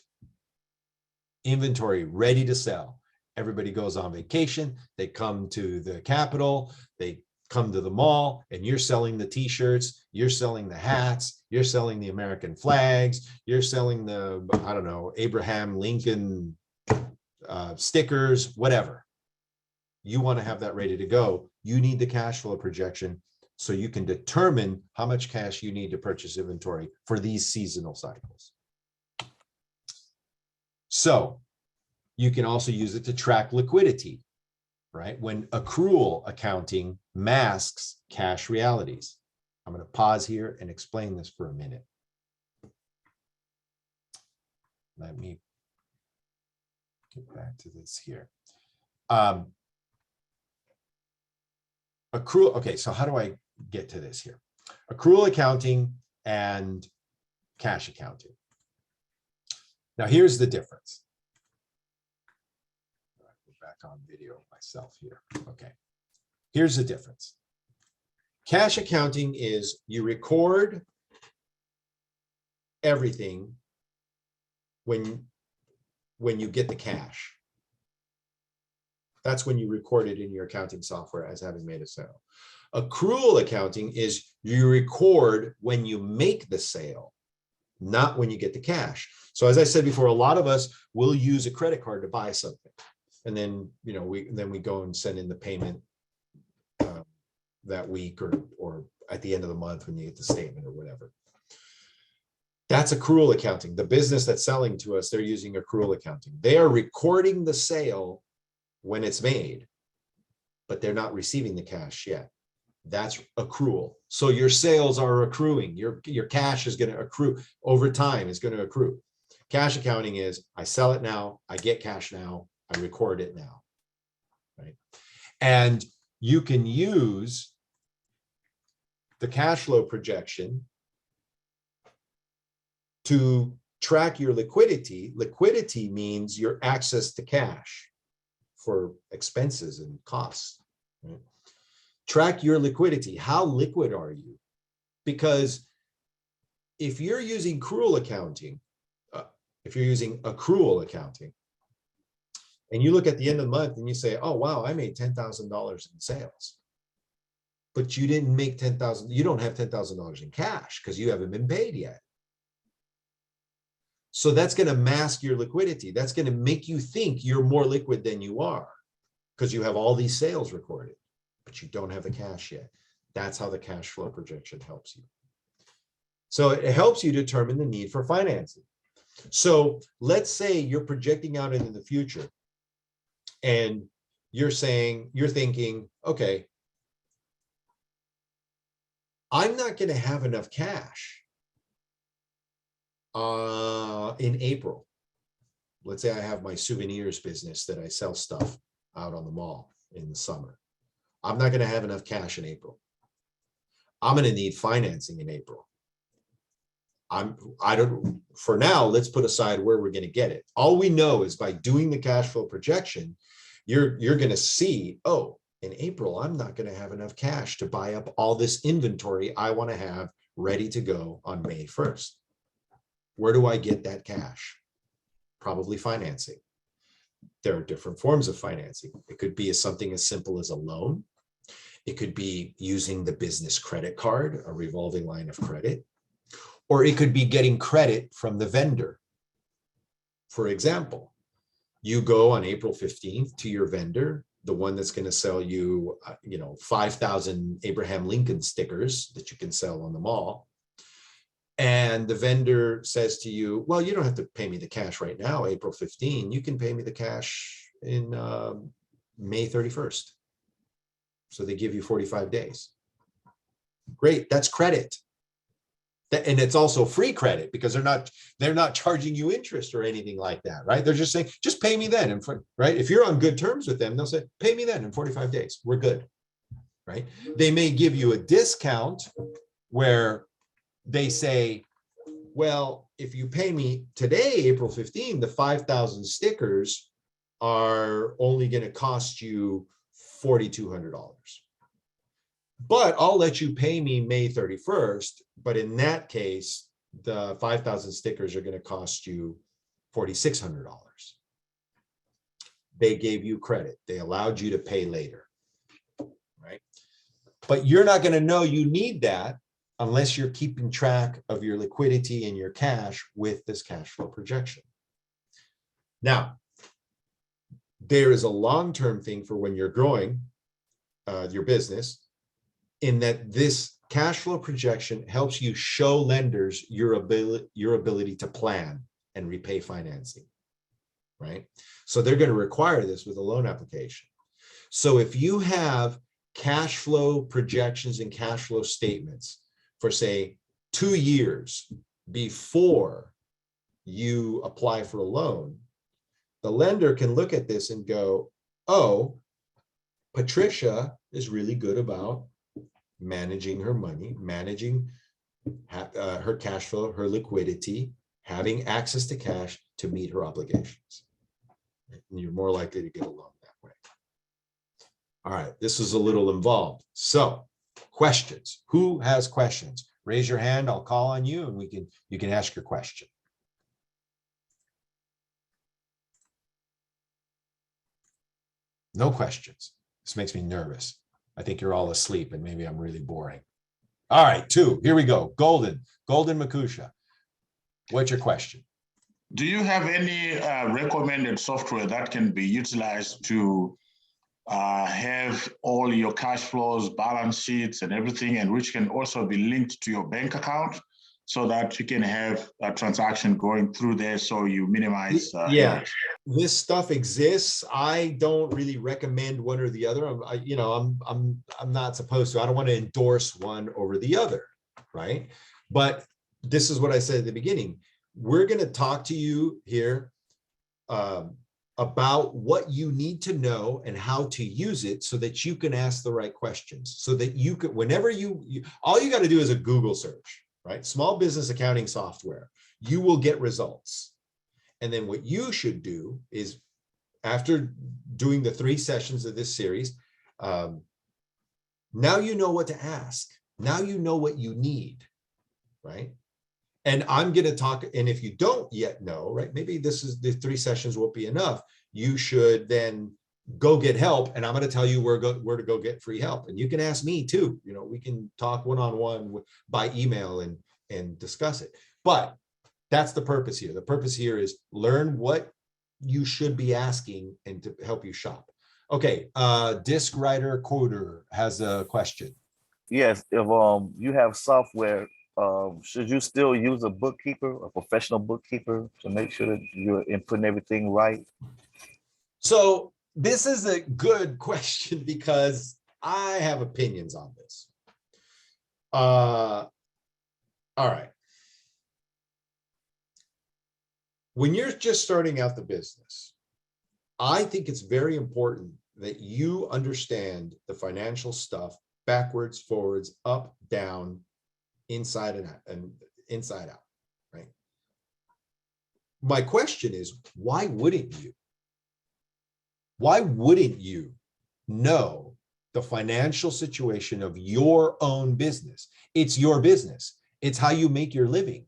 Inventory ready to sell. Everybody goes on vacation. They come to the Capitol. They come to the mall, and you're selling the T-shirts. You're selling the hats. You're selling the American flags. You're selling the, Abraham Lincoln stickers, whatever. You want to have that ready to go. You need the cash flow projection so you can determine how much cash you need to purchase inventory for these seasonal cycles. So you can also use it to track liquidity, right? When accrual accounting masks cash realities. I'm going to pause here and explain this for a minute. Let me get back to this here. Accrual. Okay, so how do I get to this here? Accrual accounting and cash accounting. Now, here's the difference. Back on video myself here. Okay, here's the difference. Cash accounting is you record everything when you get the cash. That's when you record it in your accounting software as having made a sale. Accrual accounting is you record when you make the sale, not when you get the cash. So as I said before, a lot of us will use a credit card to buy something. And then, we go and send in the payment that week or at the end of the month when you get the statement or whatever. That's accrual accounting. The business that's selling to us, they're using accrual accounting. They are recording the sale when it's made, but they're not receiving the cash yet. That's accrual. So your sales are accruing. Your cash is going to accrue over time. Is going to accrue. Cash accounting is I sell it now, I get cash now, I record it now, right? And you can use the cash flow projection to track your liquidity. Liquidity means your access to cash for expenses and costs, right? Track your liquidity. How liquid are you? Because if you're using accrual accounting, and you look at the end of the month and you say, oh, wow, I made $10,000 in sales, but you didn't make $10,000, you don't have $10,000 in cash because you haven't been paid yet. So that's going to mask your liquidity. That's going to make you think you're more liquid than you are because you have all these sales recorded, but you don't have the cash yet. That's how the cash flow projection helps you. So it helps you determine the need for financing. So let's say you're projecting out into the future and you're thinking, okay, I'm not going to have enough cash in April. Let's say I have my souvenirs business that I sell stuff out on the mall in the summer. I'm not going to have enough cash in April. I'm going to need financing in April. For now, let's put aside where we're going to get it. All we know is by doing the cash flow projection, you're going to see, oh, in April, I'm not going to have enough cash to buy up all this inventory I want to have ready to go on May 1st. Where do I get that cash? Probably financing. There are different forms of financing. It could be something as simple as a loan. It could be using the business credit card, a revolving line of credit, or it could be getting credit from the vendor. For example, you go on April 15th to your vendor, the one that's going to sell you, 5,000 Abraham Lincoln stickers that you can sell on the mall. And the vendor says to you, well, you don't have to pay me the cash right now, April 15. You can pay me the cash in May 31st. So they give you 45 days. Great, that's credit. And it's also free credit because they're not charging you interest or anything like that, right? They're just saying, just pay me then, right? If you're on good terms with them, they'll say, pay me then in 45 days. We're good, right? They may give you a discount where they say, well, if you pay me today, April 15, the 5,000 stickers are only going to cost you $4,200. But I'll let you pay me May 31st. But in that case, the 5,000 stickers are going to cost you $4,600. They gave you credit. They allowed you to pay later, right? But you're not going to know you need that unless you're keeping track of your liquidity and your cash with this cash flow projection. Now, there is a long-term thing for when you're growing your business, in that this cash flow projection helps you show lenders your ability to plan and repay financing, right? So they're going to require this with a loan application. So if you have cash flow projections and cash flow statements for, say, 2 years before you apply for a loan, the lender can look at this and go, oh, Patricia is really good about managing her money, managing her cash flow, her liquidity, having access to cash to meet her obligations. And you're more likely to get a loan that way. All right, this is a little involved. So, questions. Who has questions? Raise your hand, I'll call on you and you can ask your question. No questions. This makes me nervous. I think you're all asleep and maybe I'm really boring. All right, 2, here we go. Golden Makusha. What's your question? Do you have any recommended software that can be utilized to have all your cash flows, balance sheets and everything, and which can also be linked to your bank account so that you can have a transaction going through there, so you minimize. Yeah. errors. This stuff exists. I don't really recommend one or the other. I'm not supposed to. I don't want to endorse one over the other, right? But this is what I said at the beginning. We're going to talk to you here about what you need to know and how to use it so that you can ask the right questions. So that you could, whenever all you got to do is a Google search, right? Small business accounting software. You will get results. And then what you should do is, after doing the 3 sessions of this series, now you know what to ask. Now you know what you need, right? And I'm going to talk, and if you don't yet know, right, maybe the 3 sessions won't be enough. You should then go get help, and I'm going to tell you where to go get free help. And you can ask me too. You know, we can talk one-on-one by email and discuss it. But that's the purpose here. The purpose here is learn what you should be asking and to help you shop. Okay, Disc Writer Coder has a question. Yes, if you have software, should you still use a bookkeeper, a professional bookkeeper, to make sure that you're inputting everything right? So this is a good question because I have opinions on this. All right. When you're just starting out the business, I think it's very important that you understand the financial stuff backwards, forwards, up, down, inside and inside out, right? My question is, why wouldn't you? Why wouldn't you know the financial situation of your own business? It's your business. It's how you make your living.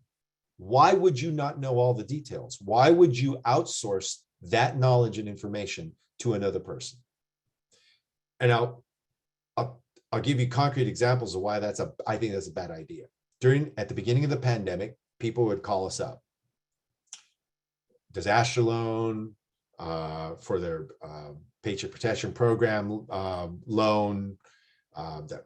Why would you not know all the details? Why would you outsource that knowledge and information to another person? And I'll give you concrete examples of why I think that's a bad idea. At the beginning of the pandemic, people would call us up. Disaster loan, for their Paycheck Protection Program loan that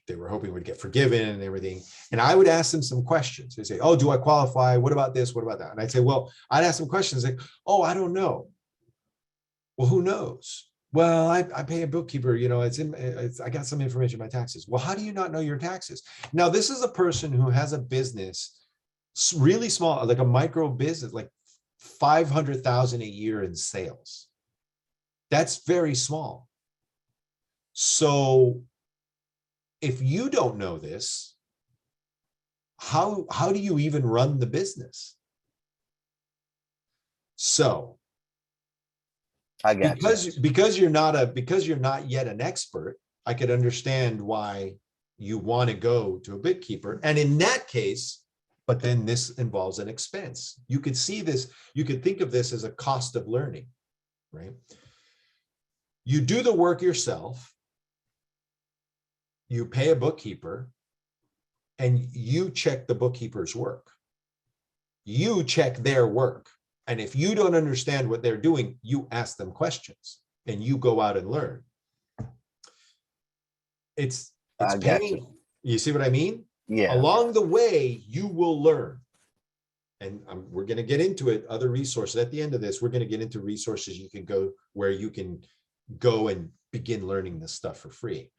they were hoping would get forgiven and everything. And I would ask them some questions. They say, oh, do I qualify? What about this? What about that? And I'd say, well, I'd ask them questions like, oh, I don't know. Well, who knows? Well, I pay a bookkeeper, you know, I got some information on my taxes. Well, how do you not know your taxes? Now, this is a person who has a business really small, like a micro business, like 500,000 a year in sales. That's very small. So if you don't know this, how do you even run the business? So I got because you're not yet an expert, I could understand why you want to go to a bookkeeper. And in that case, but then this involves an expense. You could see this, you could think of this as a cost of learning, right? You do the work yourself, you pay a bookkeeper, and you check the bookkeeper's work. You check their work. And if you don't understand what they're doing, you ask them questions and you go out and learn. It's pain. You see what I mean? Yeah. Along the way, you will learn. And we're going to get into it, other resources. At the end of this, we're going to get into resources you can go where you can go and begin learning this stuff for free.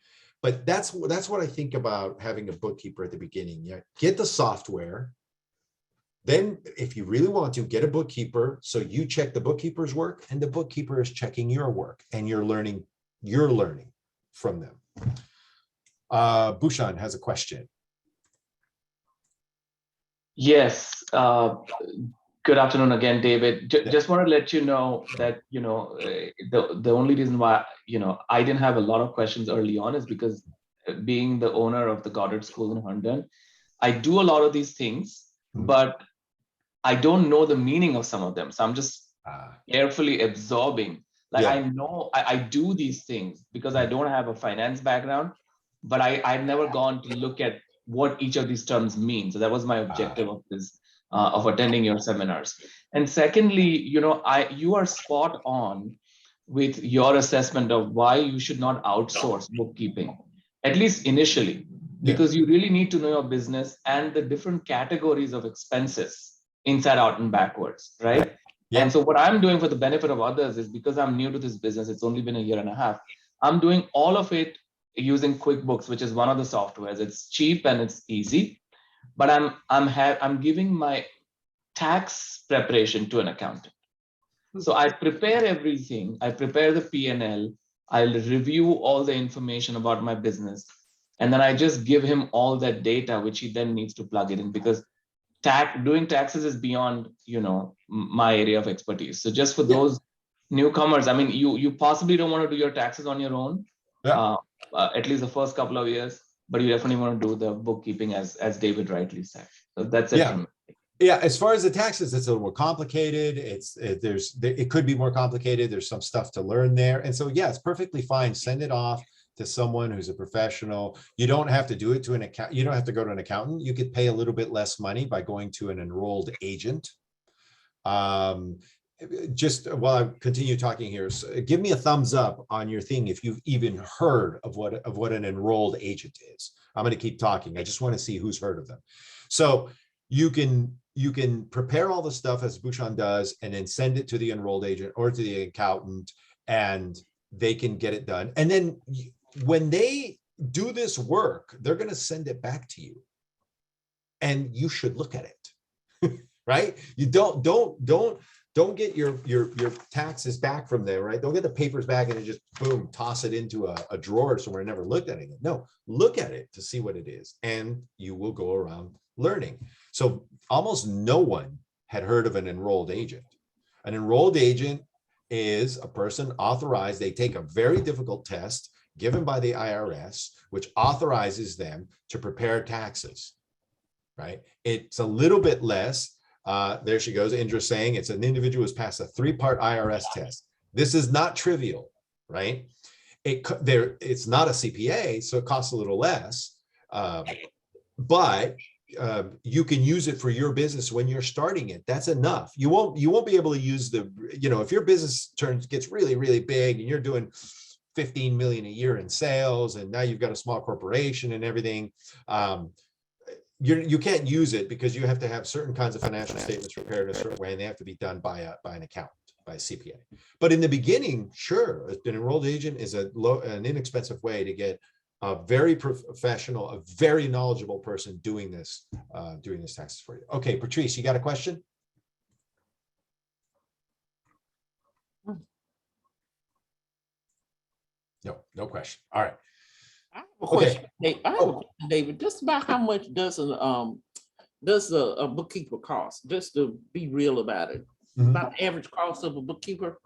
But that's what I think about having a bookkeeper at the beginning. Yeah, get the software. Then if you really want to, get a bookkeeper. So you check the bookkeeper's work and the bookkeeper is checking your work and you're learning from them. Bhushan has a question. Yes. Good afternoon again, David. Just want to let you know that, the only reason why, I didn't have a lot of questions early on is because being the owner of the Goddard School in Herndon, I do a lot of these things, but I don't know the meaning of some of them. So I'm just carefully absorbing. Like, I know I do these things because I don't have a finance background, but I've never gone to look at what each of these terms mean. So that was my objective of this, of attending your seminars. And secondly, you are spot on with your assessment of why you should not outsource bookkeeping, at least initially. because you really need to know your business and the different categories of expenses inside out and backwards, right? Yeah. And so what I'm doing for the benefit of others is, because I'm new to this business, it's only been a year and a half, I'm doing all of it using QuickBooks, which is one of the softwares. It's cheap and it's easy, but I'm giving my tax preparation to an accountant. So I prepare everything. I prepare the P&L. I'll review all the information about my business, and then I just give him all that data, which he then needs to plug it in, because doing taxes is beyond, my area of expertise. So just for those newcomers, I mean, you possibly don't want to do your taxes on your own, at least the first couple of years, but you definitely want to do the bookkeeping, as David rightly said. So that's it. From me. Yeah, as far as the taxes, it's a little more complicated. It could be more complicated. There's some stuff to learn there. And so, yeah, it's perfectly fine. Send it off to someone who's a professional. You don't have to do it to an account. You don't have to go to an accountant. You could pay a little bit less money by going to an enrolled agent. Just while I continue talking here, so give me a thumbs up on your thing if you've even heard of what an enrolled agent is. I'm going to keep talking. I just want to see who's heard of them. So you can prepare all the stuff as Bhushan does, and then send it to the enrolled agent or to the accountant, and they can get it done. And then when they do this work, they're going to send it back to you, and you should look at it, right? You don't get your taxes back from there, right? Don't get the papers back and then just boom, toss it into a drawer somewhere and never looked at it. No, look at it to see what it is, and you will go around learning. So almost no one had heard of an enrolled agent. An enrolled agent is a person authorized. They take a very difficult test given by the IRS, which authorizes them to prepare taxes, right? It's a little bit less. There she goes, Indra saying it's an individual who's passed a 3-part IRS test. This is not trivial, right? It's not a CPA, so it costs a little less, but you can use it for your business when you're starting it. That's enough. You won't be able to use if your business gets really, really big and you're doing 15 million a year in sales, and now you've got a small corporation and everything. You can't use it because you have to have certain kinds of financial statements prepared in a certain way, and they have to be done by an accountant, by a CPA. But in the beginning, sure, an enrolled agent is an inexpensive way to get a very professional, a very knowledgeable person doing this taxes for you. Okay, Patrice, you got a question? No question. All right. I have a question, David. Just about how much does a bookkeeper cost? Just to be real about it, about the average cost of a bookkeeper.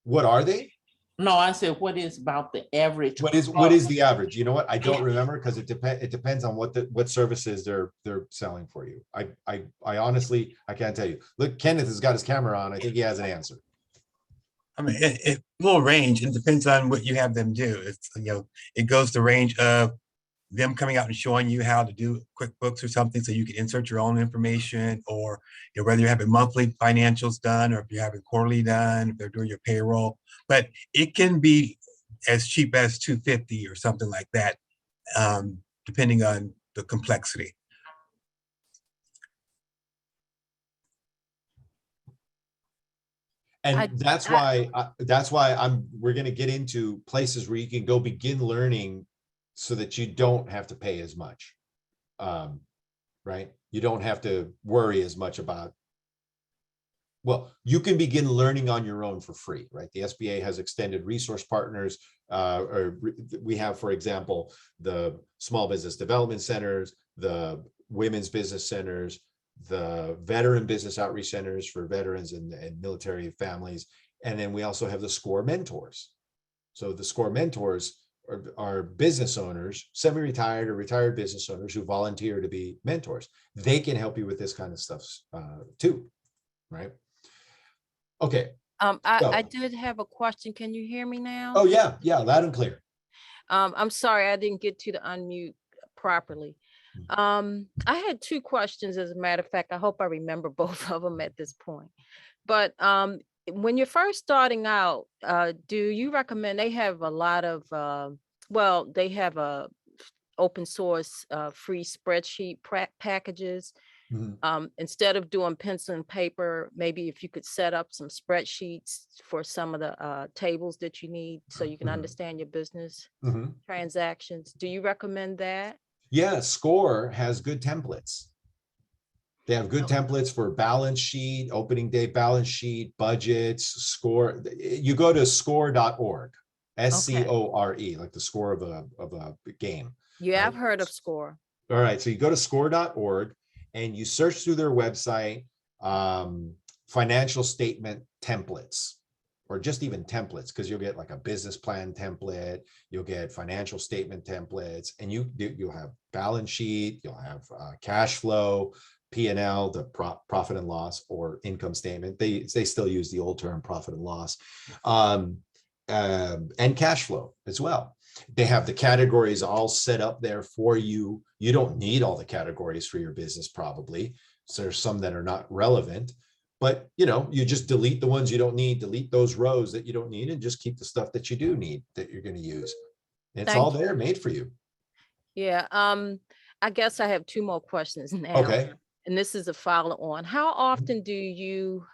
What are they? No, I said, what is about the average? What is the average? You know what? I don't remember, because it depends on what services they're selling for you. I honestly, I can't tell you. Look, Kenneth has got his camera on. I think he has an answer. I mean, it will range. It depends on what you have them do. It's, it goes the range of them coming out and showing you how to do QuickBooks or something, so you can insert your own information, or whether you're having monthly financials done, or if you're having quarterly done, if they're doing your payroll. But it can be as cheap as $250 or something like that, depending on the complexity. And that's why we're going to get into places where you can go begin learning, so that you don't have to pay as much, right? You don't have to worry as much about, well, you can begin learning on your own for free, right? The SBA has extended resource partners. We have, for example, the small business development centers, the women's business centers, the veteran business outreach centers for veterans and military families. And then we also have the SCORE mentors. So the SCORE mentors are business owners, semi-retired or retired business owners who volunteer to be mentors. They can help you with this kind of stuff too, right? Okay. I did have a question. Can you hear me now? Oh yeah, loud and clear. I'm sorry, I didn't get to the unmute properly. I had 2 questions, as a matter of fact. I hope I remember both of them at this point. But when you're first starting out, do you recommend, they have a lot of, they have a open source free spreadsheet packages. Instead of doing pencil and paper, maybe if you could set up some spreadsheets for some of the tables that you need so you can understand your business transactions. Do you recommend that? Yeah, SCORE has good templates. They have good templates for balance sheet, opening day balance sheet, budgets, SCORE. You go to score.org, SCORE, like the score of a game. Yeah, I've heard of SCORE. All right, so you go to score.org and you search through their website, financial statement templates, or just even templates, because you'll get like a business plan template, you'll get financial statement templates, and you'll have balance sheet, you'll have cash flow, P&L, the profit and loss, or income statement. They still use the old term profit and loss, and cash flow as well. They have the categories all set up there for you. You don't need all the categories for your business probably. So there's some that are not relevant, but you just delete the ones you don't need, delete those rows that you don't need, and just keep the stuff that you do need that you're going to use. And it's all there made for you. Yeah. I guess I have two more questions now. Okay. And this is a follow on. How often do you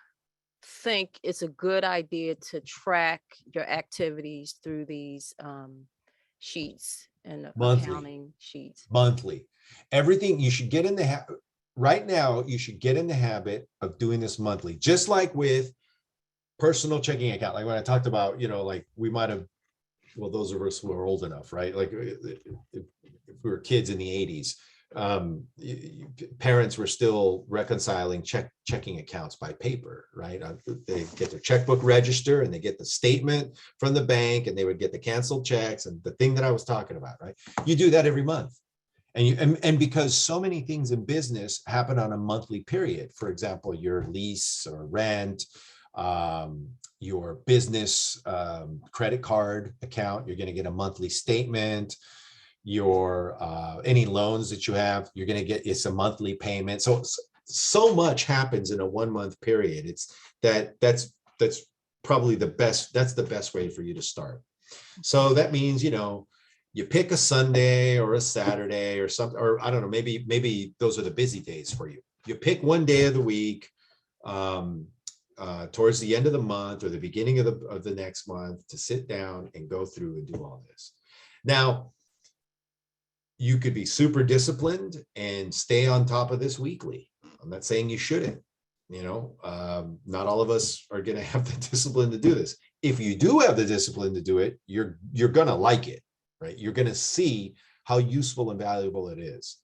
think it's a good idea to track your activities through these sheets and accounting sheets? Monthly. Everything you should get in the habit. Right now, you should get in the habit of doing this monthly, just like with personal checking account. Like when I talked about, like we might have, well, those of us who are old enough, right? Like if we were kids in the 80s, parents were still reconciling checking accounts by paper, right? They get their checkbook register and they get the statement from the bank, and they would get the canceled checks and the thing that I was talking about, right? You do that every month. And because so many things in business happen on a monthly period, for example, your lease or rent, your business credit card account, you're going to get a monthly statement. Your any loans that you have, you're going to get, it's a monthly payment. So much happens in a 1 month period. That's probably the best. That's the best way for you to start. So that means, you pick a Sunday or a Saturday or something, or I don't know, maybe those are the busy days for you. You pick one day of the week towards the end of the month or the beginning of the next month to sit down and go through and do all this. Now, you could be super disciplined and stay on top of this weekly. I'm not saying you shouldn't, not all of us are going to have the discipline to do this. If you do have the discipline to do it, you're going to like it, right? You're going to see how useful and valuable it is.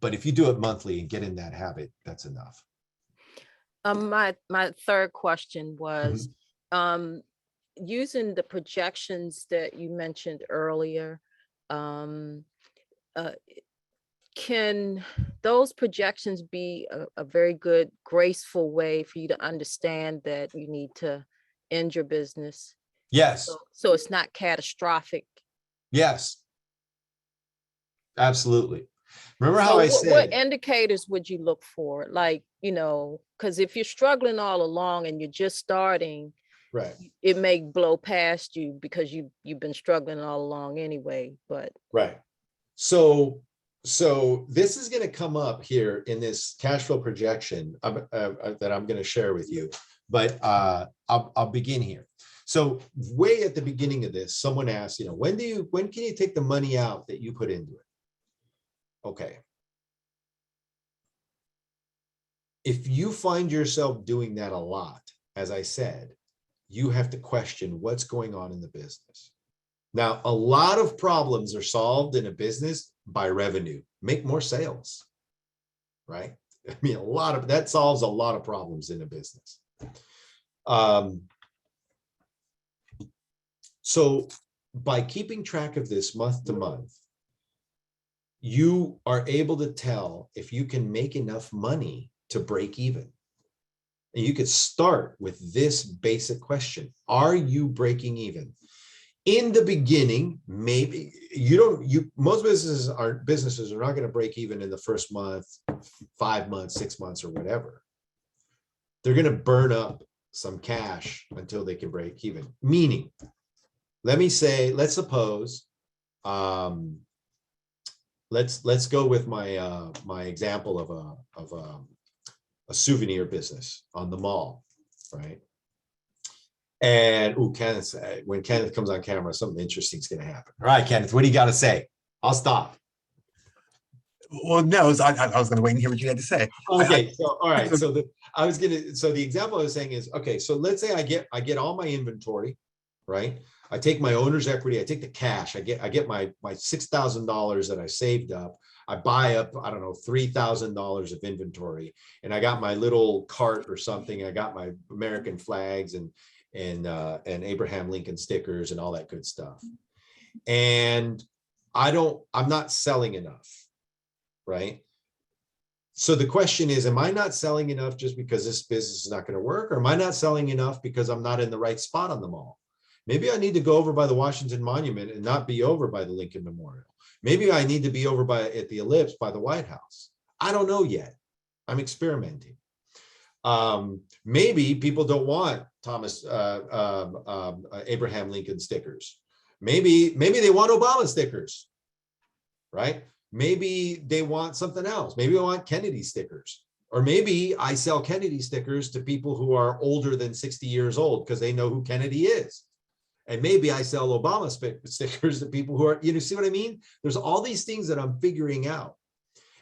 But if you do it monthly and get in that habit, that's enough. My third question was, using the projections that you mentioned earlier, can those projections be a very good, graceful way for you to understand that you need to end your business? Yes. So it's not catastrophic. Yes. Absolutely. Remember how I said, what indicators would you look for? Like, because if you're struggling all along and you're just starting, right, it may blow past you because you've been struggling all along anyway. But right. So this is going to come up here in this cash flow projection that I'm going to share with you, but I'll begin here. So way at the beginning of this, someone asked, when can you take the money out that you put into it? Okay. If you find yourself doing that a lot, as I said, you have to question what's going on in the business. Now, a lot of problems are solved in a business by revenue. Make more sales, right? I mean, that solves a lot of problems in a business. So by keeping track of this month to month, you are able to tell if you can make enough money to break even. And you could start with this basic question. Are you breaking even? In the beginning, maybe most businesses are not going to break even in the first month, 5 months, 6 months, or whatever. They're going to burn up some cash until they can break even. Meaning, let's suppose let's go with my my example of a souvenir business on the mall, right? And Kenneth, when Kenneth comes on camera, something interesting is going to happen. All right, Kenneth, what do you got to say? I'll stop. Well, no, I was going to wait and hear what you had to say. Okay, so all right, so the example I was saying is, okay, so let's say I get all my inventory, right? I take my owner's equity, I take the cash, I get my $6,000 that I saved up. I buy up, I don't know, $3,000 of inventory, and I got my little cart or something. I got my American flags and Abraham Lincoln stickers and all that good stuff. And I'm not selling enough, right? So the question is, am I not selling enough just because this business is not going to work? Or am I not selling enough because I'm not in the right spot on the mall? Maybe I need to go over by the Washington Monument and not be over by the Lincoln Memorial. Maybe I need to be over at the Ellipse by the White House. I don't know yet. I'm experimenting. Maybe people don't want Abraham Lincoln stickers. Maybe they want Obama stickers, right? Maybe they want something else. Maybe they want Kennedy stickers. Or maybe I sell Kennedy stickers to people who are older than 60 years old because they know who Kennedy is. And maybe I sell Obama stickers to people who are, see what I mean? There's all these things that I'm figuring out.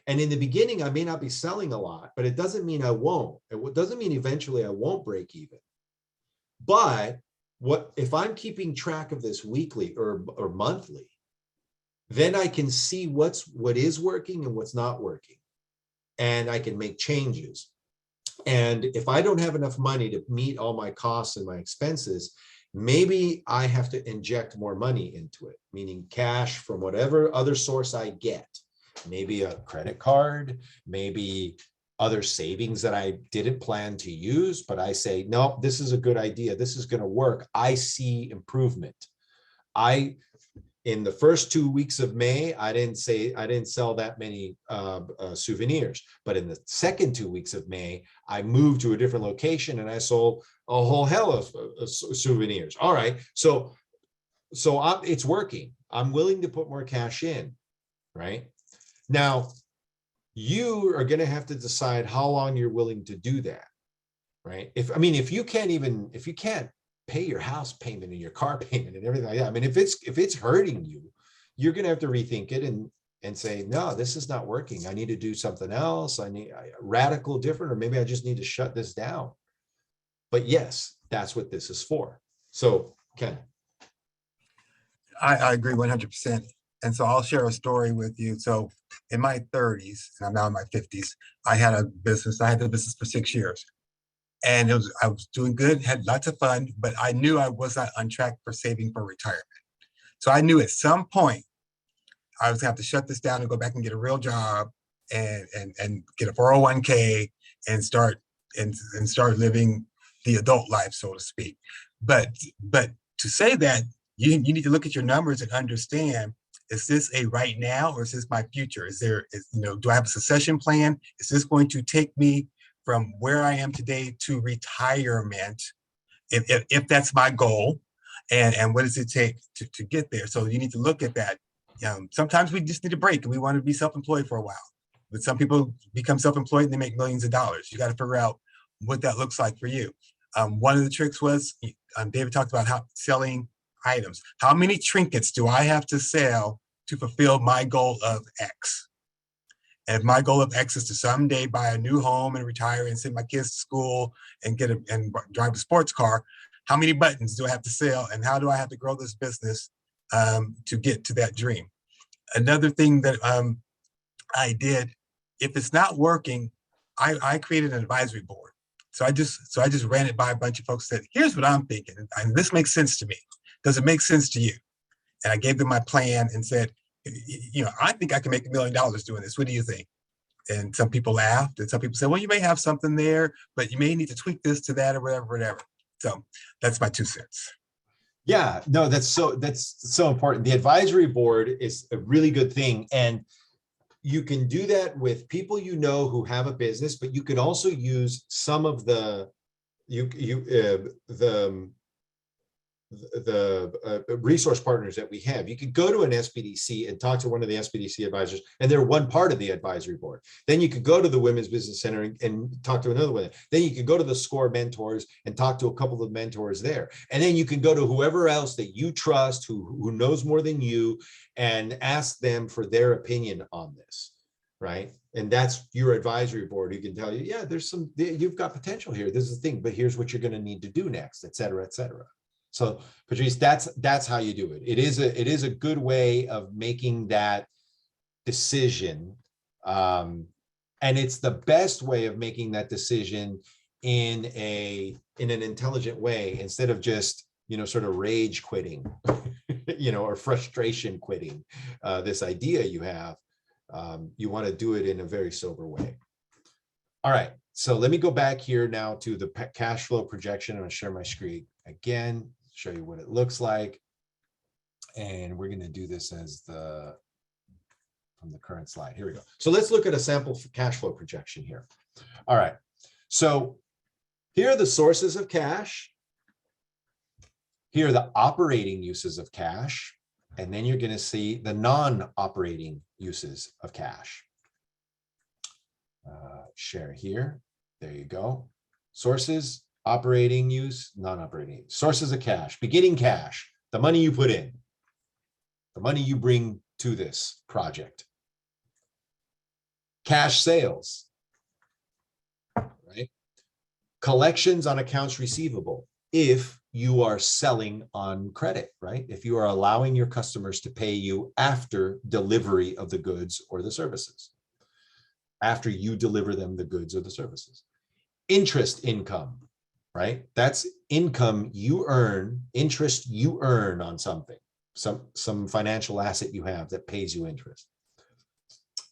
And in the beginning, I may not be selling a lot, but it doesn't mean I won't. It doesn't mean eventually I won't break even. But if I'm keeping track of this weekly or monthly, then I can see what is working and what's not working. And I can make changes. And if I don't have enough money to meet all my costs and my expenses, maybe I have to inject more money into it, meaning cash from whatever other source I get. Maybe a credit card, maybe other savings that I didn't plan to use, but I say, no, this is a good idea. This is going to work. I see improvement. In the first 2 weeks of May, I didn't sell that many souvenirs, but in the second 2 weeks of May, I moved to a different location and I sold a whole hell of souvenirs. All right, so it's working. I'm willing to put more cash in, right? Now, you are going to have to decide how long you're willing to do that, right? If you can't pay your house payment and your car payment and everything like that. I mean, if it's hurting you, you're going to have to rethink it and say, no, this is not working. I need to do something else. I need radical different, or maybe I just need to shut this down. But yes, that's what this is for. So, Ken. I agree 100%. And so I'll share a story with you. So in my 30s, and I'm now in my 50s, I had the business for 6 years. And I was doing good, had lots of fun, but I knew I was not on track for saving for retirement. So I knew at some point I was gonna have to shut this down and go back and get a real job and get a 401k and start living the adult life, so to speak. But to say that, you need to look at your numbers and understand, is this a right now or is this my future? Do I have a succession plan? Is this going to take me from where I am today to retirement, if that's my goal, and what does it take to get there? So you need to look at that. Sometimes we just need a break and we want to be self-employed for a while. But some people become self-employed and they make millions of dollars. You got to figure out what that looks like for you. One of the tricks was, David talked about selling items. How many trinkets do I have to sell to fulfill my goal of X? And if my goal of X is to someday buy a new home and retire and send my kids to school and drive a sports car, how many buttons do I have to sell? And how do I have to grow this business to get to that dream? Another thing that I did, if it's not working, I created an advisory board. So I just ran it by a bunch of folks and said, here's what I'm thinking. And this makes sense to me. Does it make sense to you? And I gave them my plan and said, I think I can make $1 million doing this. What do you think? And some people laughed and some people said, well, you may have something there, but you may need to tweak this to that or whatever. So that's my 2 cents. Yeah, no, that's so important. The advisory board is a really good thing. And you can do that with people who have a business, but you can also use some of the resource partners that we have. You could go to an SBDC and talk to one of the SBDC advisors, and they're one part of the advisory board. Then you could go to the Women's Business Center and talk to another one. Then you could go to the SCORE mentors and talk to a couple of mentors there. And then you can go to whoever else that you trust, who knows more than you, and ask them for their opinion on this, right? And that's your advisory board who can tell you, yeah, you've got potential here. This is the thing, but here's what you're going to need to do next, et cetera, et cetera. So Patrice, that's how you do it. It is a good way of making that decision. And it's the best way of making that decision in an intelligent way, instead of just, sort of rage quitting, or frustration quitting this idea you have. You want to do it in a very sober way. All right. So let me go back here now to the cash flow projection. I'm going to share my screen again, show you what it looks like. And we're going to do this as from the current slide. Here we go. So let's look at a sample cash flow projection here. All right. So here are the sources of cash. Here are the operating uses of cash. And then you're going to see the non-operating uses of cash. Share here. There you go. Sources, operating use, non-operating. Sources of cash, beginning cash, the money you put in, the money you bring to this project. Cash sales, right? Collections on accounts receivable, if you are selling on credit, right? If you are allowing your customers to pay you after delivery of the goods or the services, after you deliver them the goods or the services. Interest income, right? That's income you earn, interest you earn on something, some financial asset you have that pays you interest.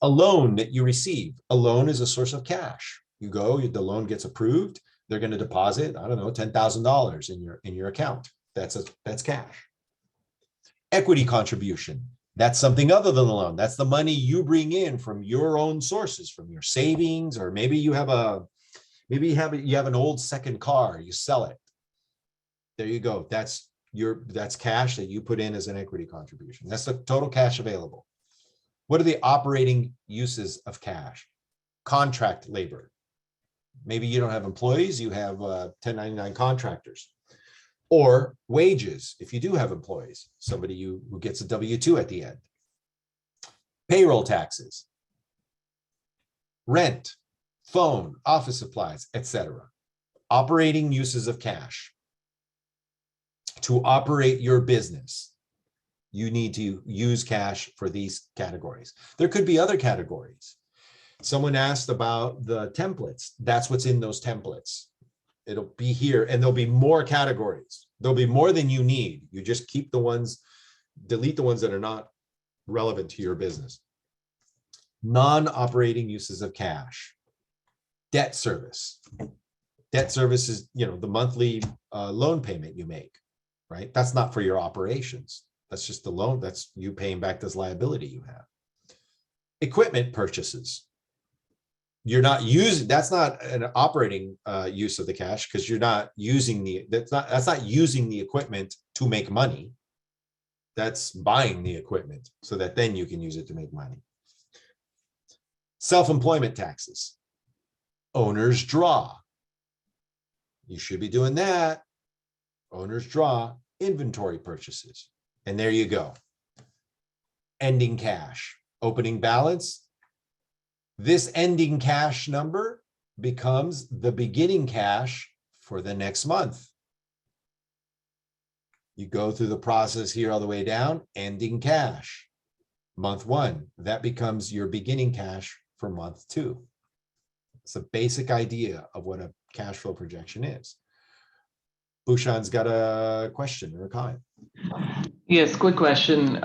A loan that you receive. A loan is a source of cash. You go, the loan gets approved, they're going to deposit, I don't know, $10,000 in your account. That's cash. Equity contribution. That's something other than the loan. That's the money you bring in from your own sources, from your savings, or maybe you have an old second car, you sell it. There you go. That's cash that you put in as an equity contribution. That's the total cash available. What are the operating uses of cash? Contract labor. Maybe you don't have employees, you have 1099 contractors. Or wages, if you do have employees, somebody who gets a W-2 at the end. Payroll taxes. Rent, phone, office supplies, etc. Operating uses of cash. To operate your business, you need to use cash for these categories. There could be other categories. Someone asked about the templates. That's what's in those templates. It'll be here, and there'll be more categories. There'll be more than you need. You just keep the ones, delete the ones that are not relevant to your business. Non-operating uses of cash. Debt service. Debt service is, the monthly loan payment you make, right? That's not for your operations. That's just the loan. That's you paying back this liability you have. Equipment purchases. You're not using, that's not an operating use of the cash, because you're not using that's not using the equipment to make money. That's buying the equipment so that then you can use it to make money. Self-employment taxes. Owner's draw. You should be doing that. Owner's draw. Inventory purchases. And there you go. Ending cash. Opening balance. This ending cash number becomes the beginning cash for the next month. You go through the process here all the way down, ending cash. Month one, that becomes your beginning cash for month two. It's a basic idea of what a cash flow projection is. Bhushan's got a question or a comment. Yes, quick question,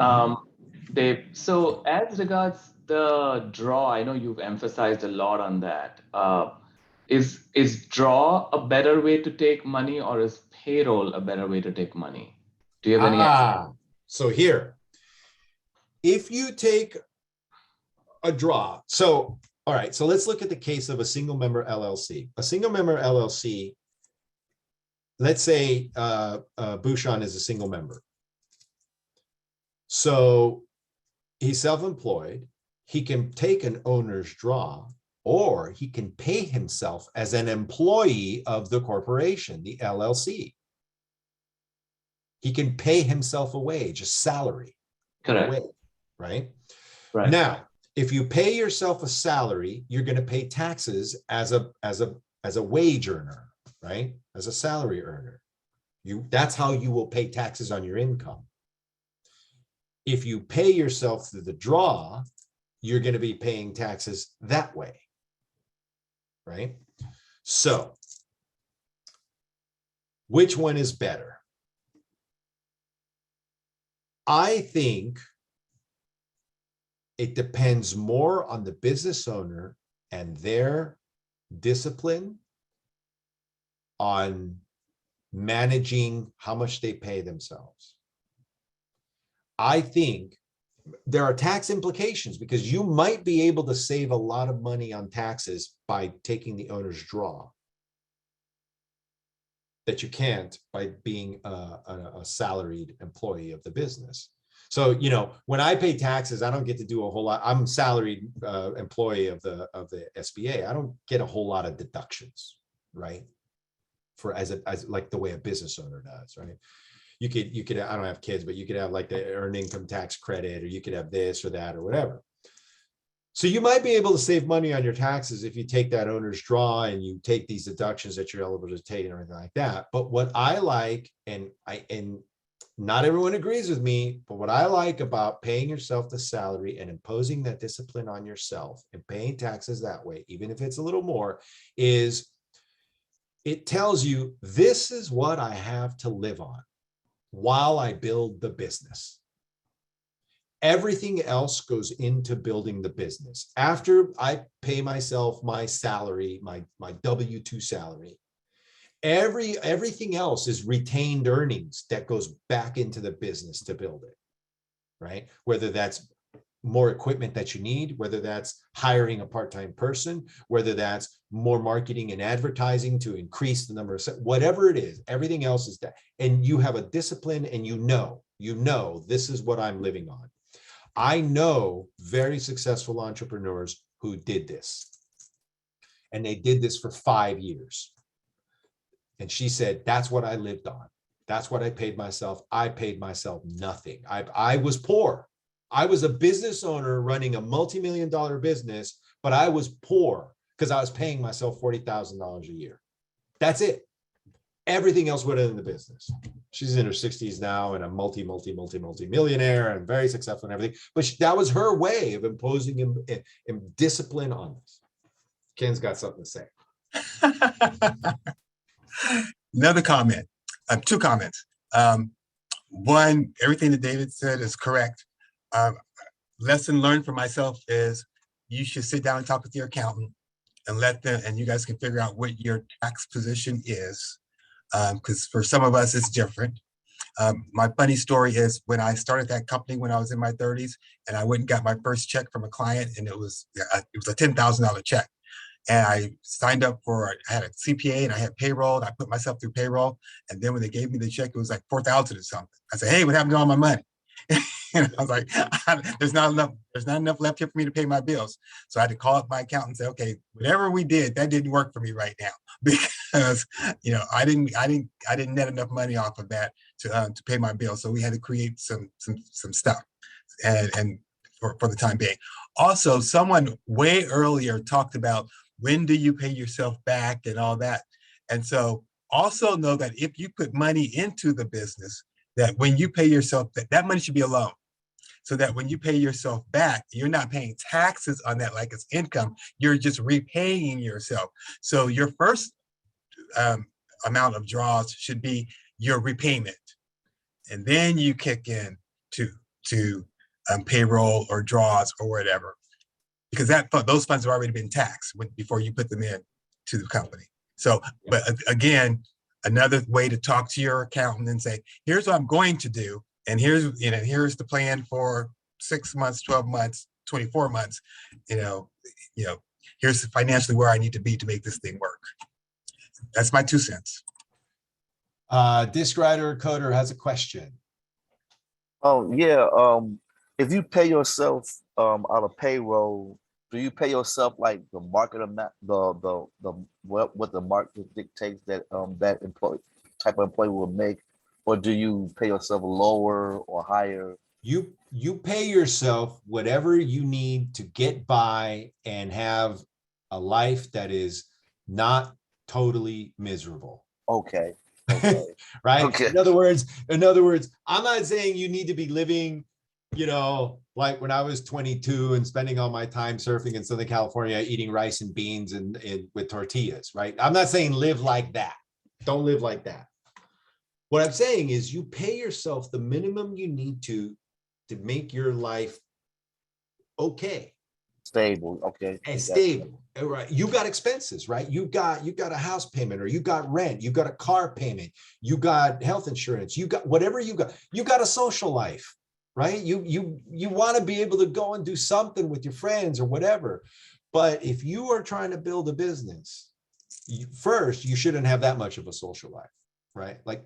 Dave. So as regards the draw, I know you've emphasized a lot on that. Is draw a better way to take money, or is payroll a better way to take money? Do you have any? So here, if you take a draw, all right, so let's look at the case of a single member LLC. A single member LLC let's say Bhushan is a single member. So he's self-employed. He can take an owner's draw, or he can pay himself as an employee of the corporation, the LLC. He can pay himself a wage, a salary. Correct. Wage, right? Right. Now, if you pay yourself a salary, you're going to pay taxes as a wage earner, right? As a salary earner. That's how you will pay taxes on your income. If you pay yourself through the draw, you're going to be paying taxes that way, right? So, which one is better? I think it depends more on the business owner and their discipline on managing how much they pay themselves. I think there are tax implications because you might be able to save a lot of money on taxes by taking the owner's draw that you can't by being a salaried employee of the business. So, you know, when I pay taxes, I don't get to do a whole lot. I'm a salaried employee of the SBA. I don't get a whole lot of deductions, right? For as like the way a business owner does, right? You could, I don't have kids, but you could have like the earned income tax credit, or you could have this or that or whatever. So you might be able to save money on your taxes if you take that owner's draw and you take these deductions that you're eligible to take and everything like that. But what I like, and not everyone agrees with me, but what I like about paying yourself the salary and imposing that discipline on yourself and paying taxes that way, even if it's a little more, is it tells you this is what I have to live on while I build the business. Everything else goes into building the business. After I pay myself my salary, my W-2 salary, everything else is retained earnings that goes back into the business to build it, right? Whether that's more equipment that you need, whether that's hiring a part-time person, whether that's more marketing and advertising to increase the number of, whatever it is, everything else is that. And you have a discipline and you know, this is what I'm living on. I know very successful entrepreneurs who did this, and they did this for 5 years. And she said, that's what I lived on. That's what I paid myself. I paid myself nothing. I was poor. I was a business owner running a multi-million-dollar business, but I was poor because I was paying myself $40,000 a year. That's it. Everything else went in the business. She's in her 60s now and a multi-millionaire and very successful and everything. But that was her way of imposing discipline on us. Ken's got something to say. Another comment, 2 comments. One, everything that David said is correct. Lesson learned for myself is you should sit down and talk with your accountant and let them, and you guys can figure out what your tax position is. Because for some of us, it's different. My funny story is when I started that company when I was in my 30s, and I went and got my first check from a client, and it was a $10,000 check. And I signed up for, I had a CPA and I had payroll, and I put myself through payroll. And then when they gave me the check, it was like 4,000 or something. I said, hey, what happened to all my money? And I was like, there's not enough left here for me to pay my bills. So I had to call up my accountant and say, okay, whatever we did, that didn't work for me right now because, you know, I didn't net enough money off of that to pay my bills. So we had to create some stuff and for the time being. Also, someone way earlier talked about when do you pay yourself back and all that. And so also know that if you put money into the business, that when you pay yourself, that money should be a loan. So that when you pay yourself back, you're not paying taxes on that like it's income, you're just repaying yourself. So your first amount of draws should be your repayment. And then you kick in to payroll or draws or whatever, because those funds have already been taxed before you put them in to the company. So, but again, another way to talk to your accountant and say, here's what I'm going to do. And here's the plan for 6 months, 12 months, 24 months, here's financially where I need to be to make this thing work. That's my 2 cents. Disc Rider Coder has a question. Oh, yeah. If you pay yourself out of payroll, do you pay yourself like the market amount, the what the market dictates that that employee type of employee will make, or do you pay yourself lower or higher? You pay yourself whatever you need to get by and have a life that is not totally miserable. Okay. Okay. Right. Okay. In other words, I'm not saying you need to be living, you know, like when I was 22 and spending all my time surfing in Southern California, eating rice and beans and with tortillas, right? I'm not saying live like that. Don't live like that. What I'm saying is you pay yourself the minimum you need to make your life okay. Stable. Okay. And stable. Right. You got expenses, right? You got a house payment, or you got rent, you got a car payment, you got health insurance, you got whatever you got a social life, right? You want to be able to go and do something with your friends or whatever. But if you are trying to build a business, first, you shouldn't have that much of a social life, right? Like,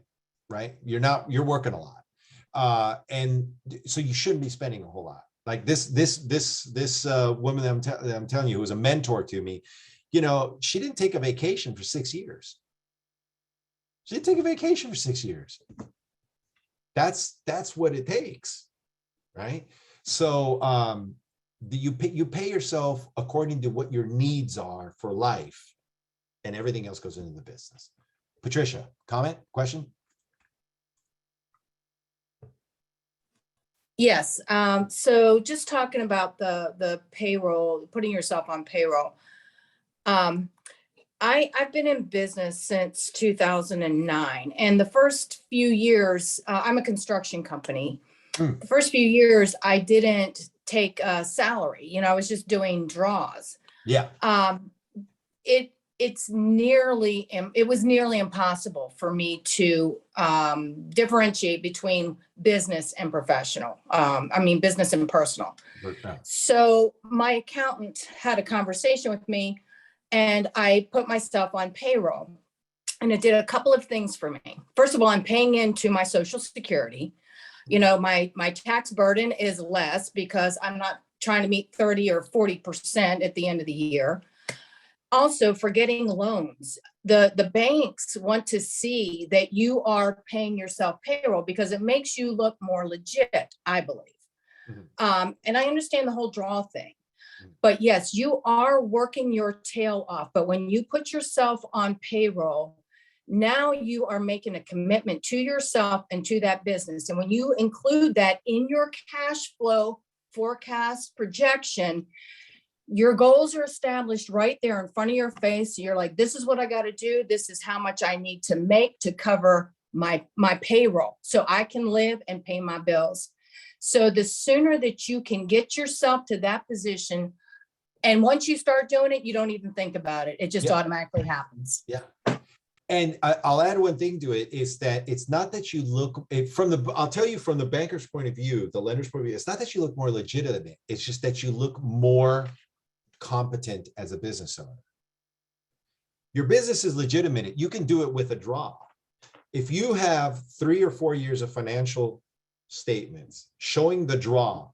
right? You're working a lot. And so you shouldn't be spending a whole lot. Like this woman that I'm telling you, who was a mentor to me, you know, she didn't take a vacation for 6 years. She didn't take a vacation for 6 years. That's what it takes, right? So you pay yourself according to what your needs are for life, and everything else goes into the business. Patricia, comment, question? Yes. So just talking about the payroll, putting yourself on payroll. I've been in business since 2009, and the first few years, I'm a construction company. The first few years, I didn't take a salary. You know, I was just doing draws. Yeah. It was nearly impossible for me to differentiate between business and professional. Business and personal. So my accountant had a conversation with me, and I put myself on payroll, and it did a couple of things for me. First of all, I'm paying into my Social Security. You know, my tax burden is less because I'm not trying to meet 30 or 40% at the end of the year. Also, for getting loans, the banks want to see that you are paying yourself payroll because it makes you look more legit, I believe. And I understand the whole draw thing. But yes, you are working your tail off. But when you put yourself on payroll, now you are making a commitment to yourself and to that business. And when you include that in your cash flow forecast projection, your goals are established right there in front of your face. You're like, this is what I got to do. This is how much I need to make to cover my payroll so I can live and pay my bills. So the sooner that you can get yourself to that position, and once you start doing it, you don't even think about it. It just automatically happens. Yeah. And I'll add one thing to it, is that it's not that you look I'll tell you from the banker's point of view, the lender's point of view, it's not that you look more legitimate. It's just that you look more competent as a business owner. Your business is legitimate. You can do it with a draw. If you have 3 or 4 years of financial statements showing the draw,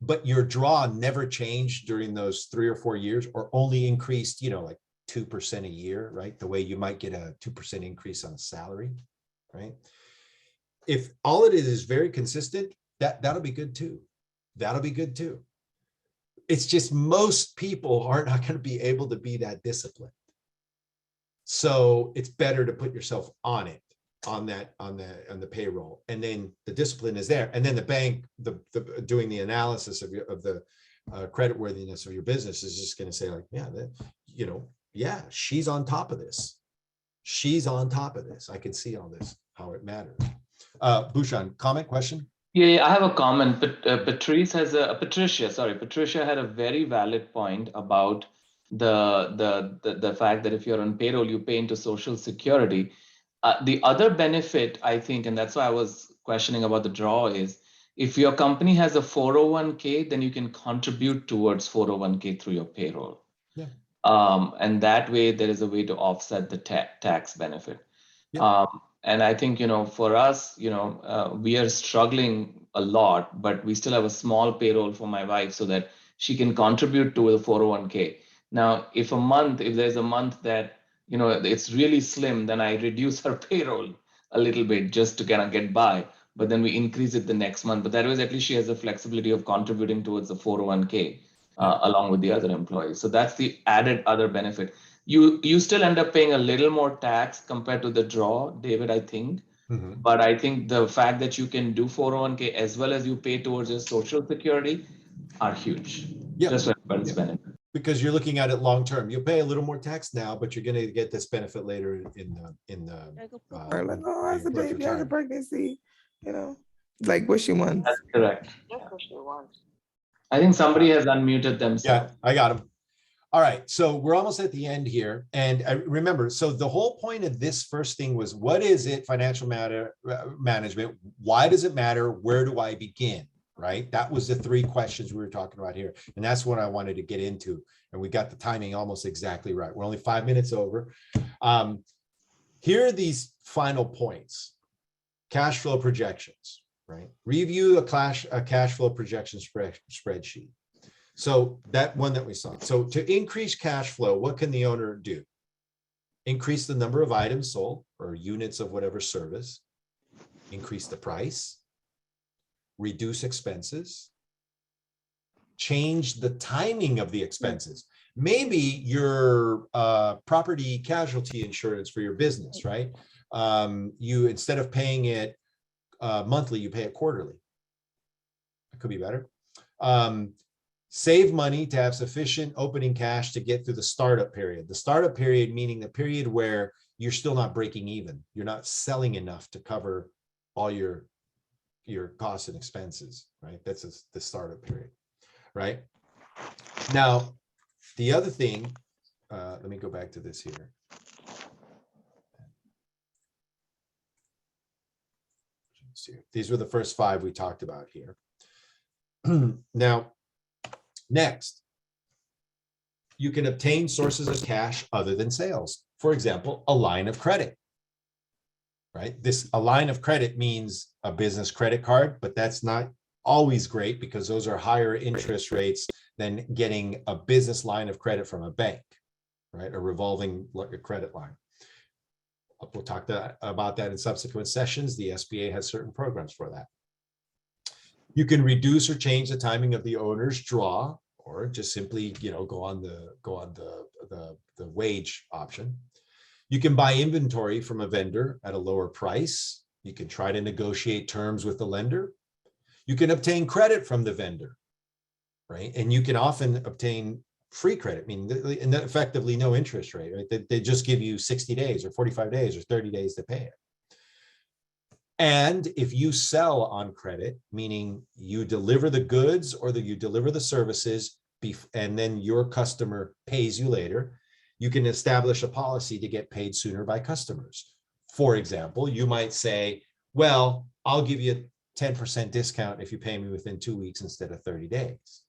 but your draw never changed during those 3 or 4 years, or only increased, you know, like 2% a year, right? The way you might get a 2% increase on a salary, right? If all it is very consistent, that'll be good too. That'll be good too. It's just most people are not going to be able to be that disciplined. So it's better to put yourself on it, on the payroll, and then the discipline is there. And then the bank, doing the analysis of the creditworthiness of your business is just going to say, like, yeah, she's on top of this. She's on top of this. I can see all this, how it matters. Bhushan, comment, question? Yeah, I have a comment, but Patricia had a very valid point about the fact that if you're on payroll, you pay into Social Security. The other benefit, I think, and that's why I was questioning about the draw, is if your company has a 401k, then you can contribute towards 401k through your payroll. Yeah. And that way, there is a way to offset the tax benefit. Yeah. And I think, for us, we are struggling a lot, but we still have a small payroll for my wife so that she can contribute to the 401k. Now, if there's a month that, it's really slim, then I reduce her payroll a little bit just to kind of get by, but then we increase it the next month. But that way, at least she has the flexibility of contributing towards the 401k along with the other employees. So that's the added other benefit. You still end up paying a little more tax compared to the draw, David, I think. But I think the fact that you can do 401k as well as you pay towards your Social Security are huge. Yeah. Just for everybody's benefit. Because you're looking at it long term. You'll pay a little more tax now, but you're going to get this benefit later Or like, oh, I have a baby, I have a retirement. pregnancy, like what she wants. That's correct. I think somebody has unmuted themselves. Yeah, I got him. All right, so we're almost at the end here. And remember, so the whole point of this first thing was, what is it, financial management? Why does it matter? Where do I begin? Right? That was the three questions we were talking about here. And that's what I wanted to get into. And we got the timing almost exactly right. We're only 5 minutes over. Here are these final points. Cash flow projections, right? Review a cash flow projection spreadsheet. So that one that we saw. So to increase cash flow, what can the owner do? Increase the number of items sold or units of whatever service, increase the price, reduce expenses, change the timing of the expenses. Maybe your property casualty insurance for your business, right? You, instead of paying it monthly, you pay it quarterly. That could be better. Save money to have sufficient opening cash to get through the startup period. The startup period meaning the period where you're still not breaking even. You're not selling enough to cover all your costs and expenses, right? That's the startup period, right? Now, the other thing, let me go back to this here. These were the first 5 we talked about here. Now, next, you can obtain sources of cash other than sales. For example, a line of credit, right? A line of credit means a business credit card, but that's not always great because those are higher interest rates than getting a business line of credit from a bank, right? A revolving credit line. We'll talk about that in subsequent sessions. The SBA has certain programs for that. You can reduce or change the timing of the owner's draw, or just simply, go on the wage option. You can buy inventory from a vendor at a lower price. You can try to negotiate terms with the lender. You can obtain credit from the vendor, right? And you can often obtain free credit, meaning effectively no interest rate, right? They just give you 60 days or 45 days or 30 days to pay it. And if you sell on credit, meaning you deliver the goods or you deliver the services and then your customer pays you later, you can establish a policy to get paid sooner by customers. For example, you might say, well, I'll give you a 10% discount if you pay me within 2 weeks instead of 30 days.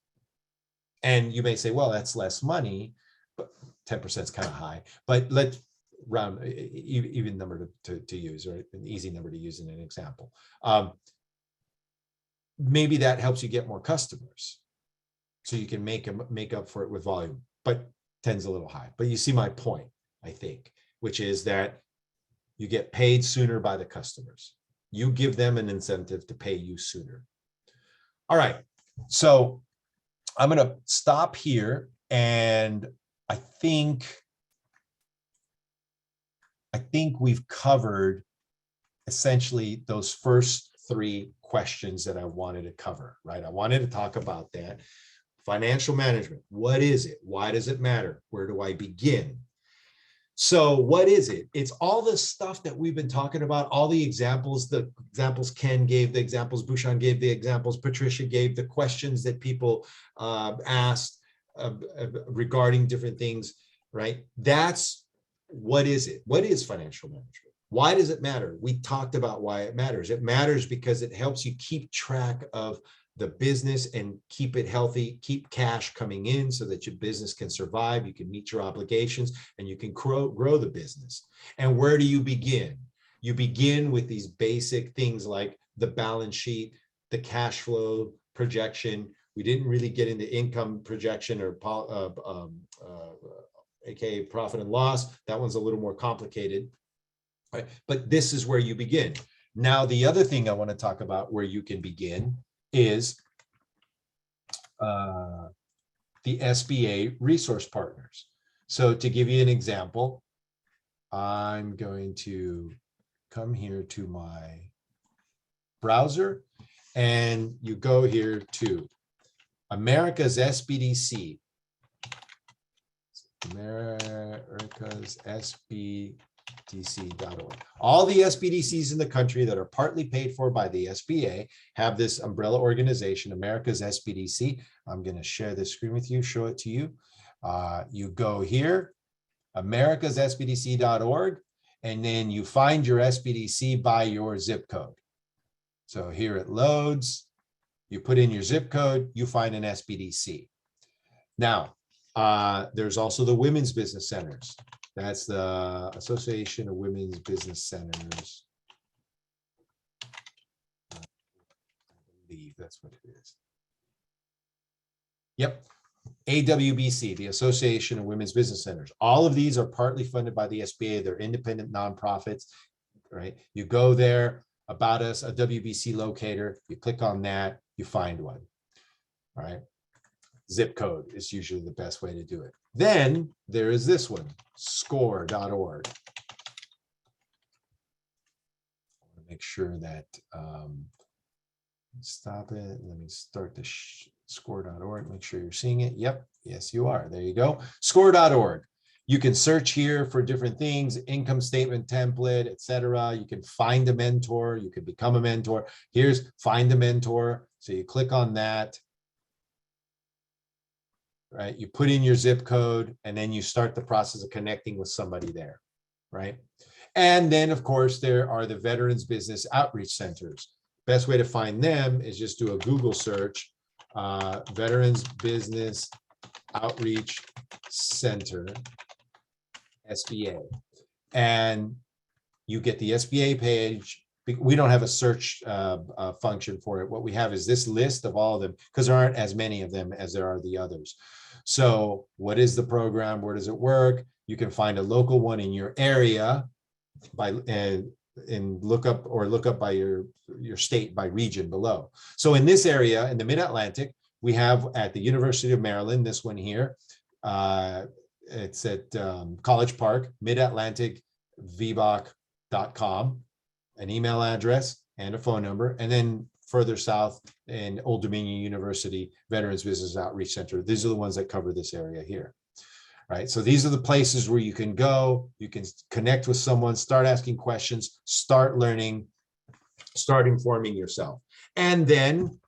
And you may say, well, that's less money, but 10% is kind of high. But let's round even number to use, or an easy number to use in an example. Maybe that helps you get more customers, so you can make up for it with volume, but 10's a little high. But you see my point, I think, which is that you get paid sooner by the customers. You give them an incentive to pay you sooner. All right, so I'm going to stop here, and I think we've covered essentially those first 3 questions that I wanted to cover, right? I wanted to talk about that. Financial management, what is it? Why does it matter? Where do I begin? So what is it? It's all the stuff that we've been talking about, all the examples Ken gave, the examples Bhushan gave, the examples Patricia gave, the questions that people asked regarding different things, right? That's what is it? What is financial management? Why does it matter? We talked about why it matters. It matters because it helps you keep track of the business and keep it healthy, keep cash coming in so that your business can survive, you can meet your obligations, and you can grow the business. And where do you begin? You begin with these basic things like the balance sheet, the cash flow projection. We didn't really get into income projection or aka profit and loss. That one's a little more complicated, right? But this is where you begin. Now, the other thing I want to talk about where you can begin is the SBA resource partners. So to give you an example, I'm going to come here to my browser, and you go here to America's SBDC. America's SBDC.org. All the SBDCs in the country that are partly paid for by the SBA have this umbrella organization, America's SBDC. I'm going to share this screen with you, show it to you. You go here, America's SBDC.org, and then you find your SBDC by your zip code. So here it loads, you put in your zip code, you find an SBDC. Now, there's also the Women's Business Centers. That's the Association of Women's Business Centers. I believe that's what it is. Yep. AWBC, the Association of Women's Business Centers. All of these are partly funded by the SBA. They're independent nonprofits, right? You go there, About Us, a WBC locator, you click on that, you find one, all right? Zip code is usually the best way to do it. Then there is this one, score.org. Make sure that, stop it. Let me start the score.org. Make sure you're seeing it. Yep. Yes, you are. There you go. Score.org. You can search here for different things, income statement template, etc. You can find a mentor. You can become a mentor. Here's find a mentor. So you click on that. Right. You put in your zip code and then you start the process of connecting with somebody there. Right. And then, of course, there are the Veterans Business Outreach Centers. Best way to find them is just do a Google search, Veterans Business Outreach Center, SBA. And you get the SBA page. We don't have a search function for it. What we have is this list of all of them, because there aren't as many of them as there are the others. So what is the program? Where does it work? You can find a local one in your area by and look up by your state by region below. So in this area, in the Mid-Atlantic, we have at the University of Maryland, this one here, it's at College Park, Mid-Atlantic, VBOC.com, an email address and a phone number. And then further south in Old Dominion University, Veterans Business Outreach Center. These are the ones that cover this area here. Right. So these are the places where you can go, you can connect with someone, start asking questions, start learning, start informing yourself. And then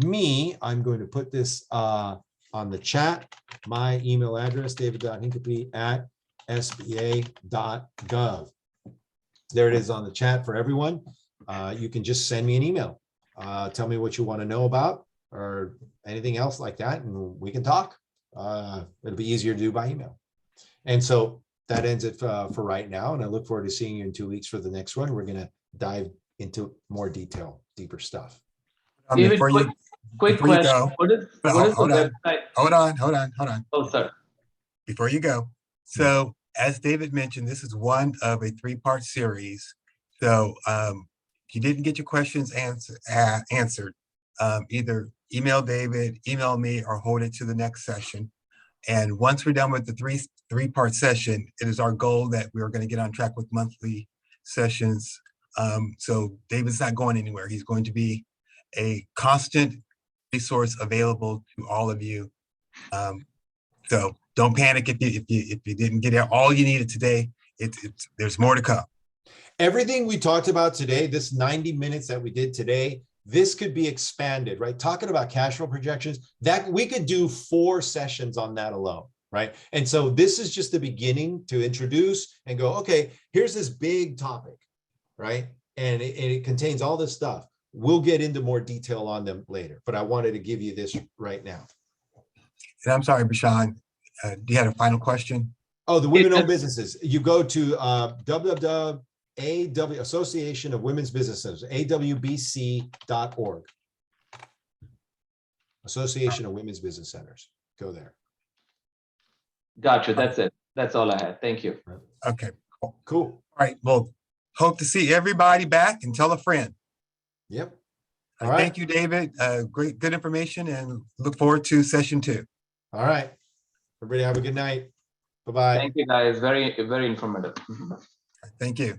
I'm going to put this on the chat, my email address, david.hincapie@sba.gov. There it is on the chat for everyone. You can just send me an email. Tell me what you want to know about or anything else like that, and we can talk. It'll be easier to do by email. And so that ends it for right now. And I look forward to seeing you in 2 weeks for the next one. We're going to dive into more detail, deeper stuff. David, quick question. What is the website? Hold on. Oh, sorry. Before you go. So as David mentioned, this is one of a 3-part series. So if you didn't get your questions answered, either email David, email me, or hold it to the next session. And once we're done with the three-part session, it is our goal that we are going to get on track with monthly sessions. So David's not going anywhere. He's going to be a constant resource available to all of you. So don't panic if you didn't get all you needed today. There's more to come. Everything we talked about today, this 90 minutes that we did today, this could be expanded, right? Talking about cash flow projections, that we could do 4 sessions on that alone, right? And so this is just the beginning to introduce and go, okay, here's this big topic, right? And it contains all this stuff. We'll get into more detail on them later, but I wanted to give you this right now. And I'm sorry, Bashan, do you have a final question? Oh, the women-owned businesses. You go to Association of Women's Business Centers, awbc.org. Association of Women's Business Centers. Go there. Gotcha. That's it. That's all I had. Thank you. Okay, Cool. all right. Well, hope to see everybody back and tell a friend. Yep. All All right. right. Thank you, David. Great, good information, and look forward to session 2. All right. Everybody have a good night. Bye-bye. Thank you, guys. Very, very informative. Thank you.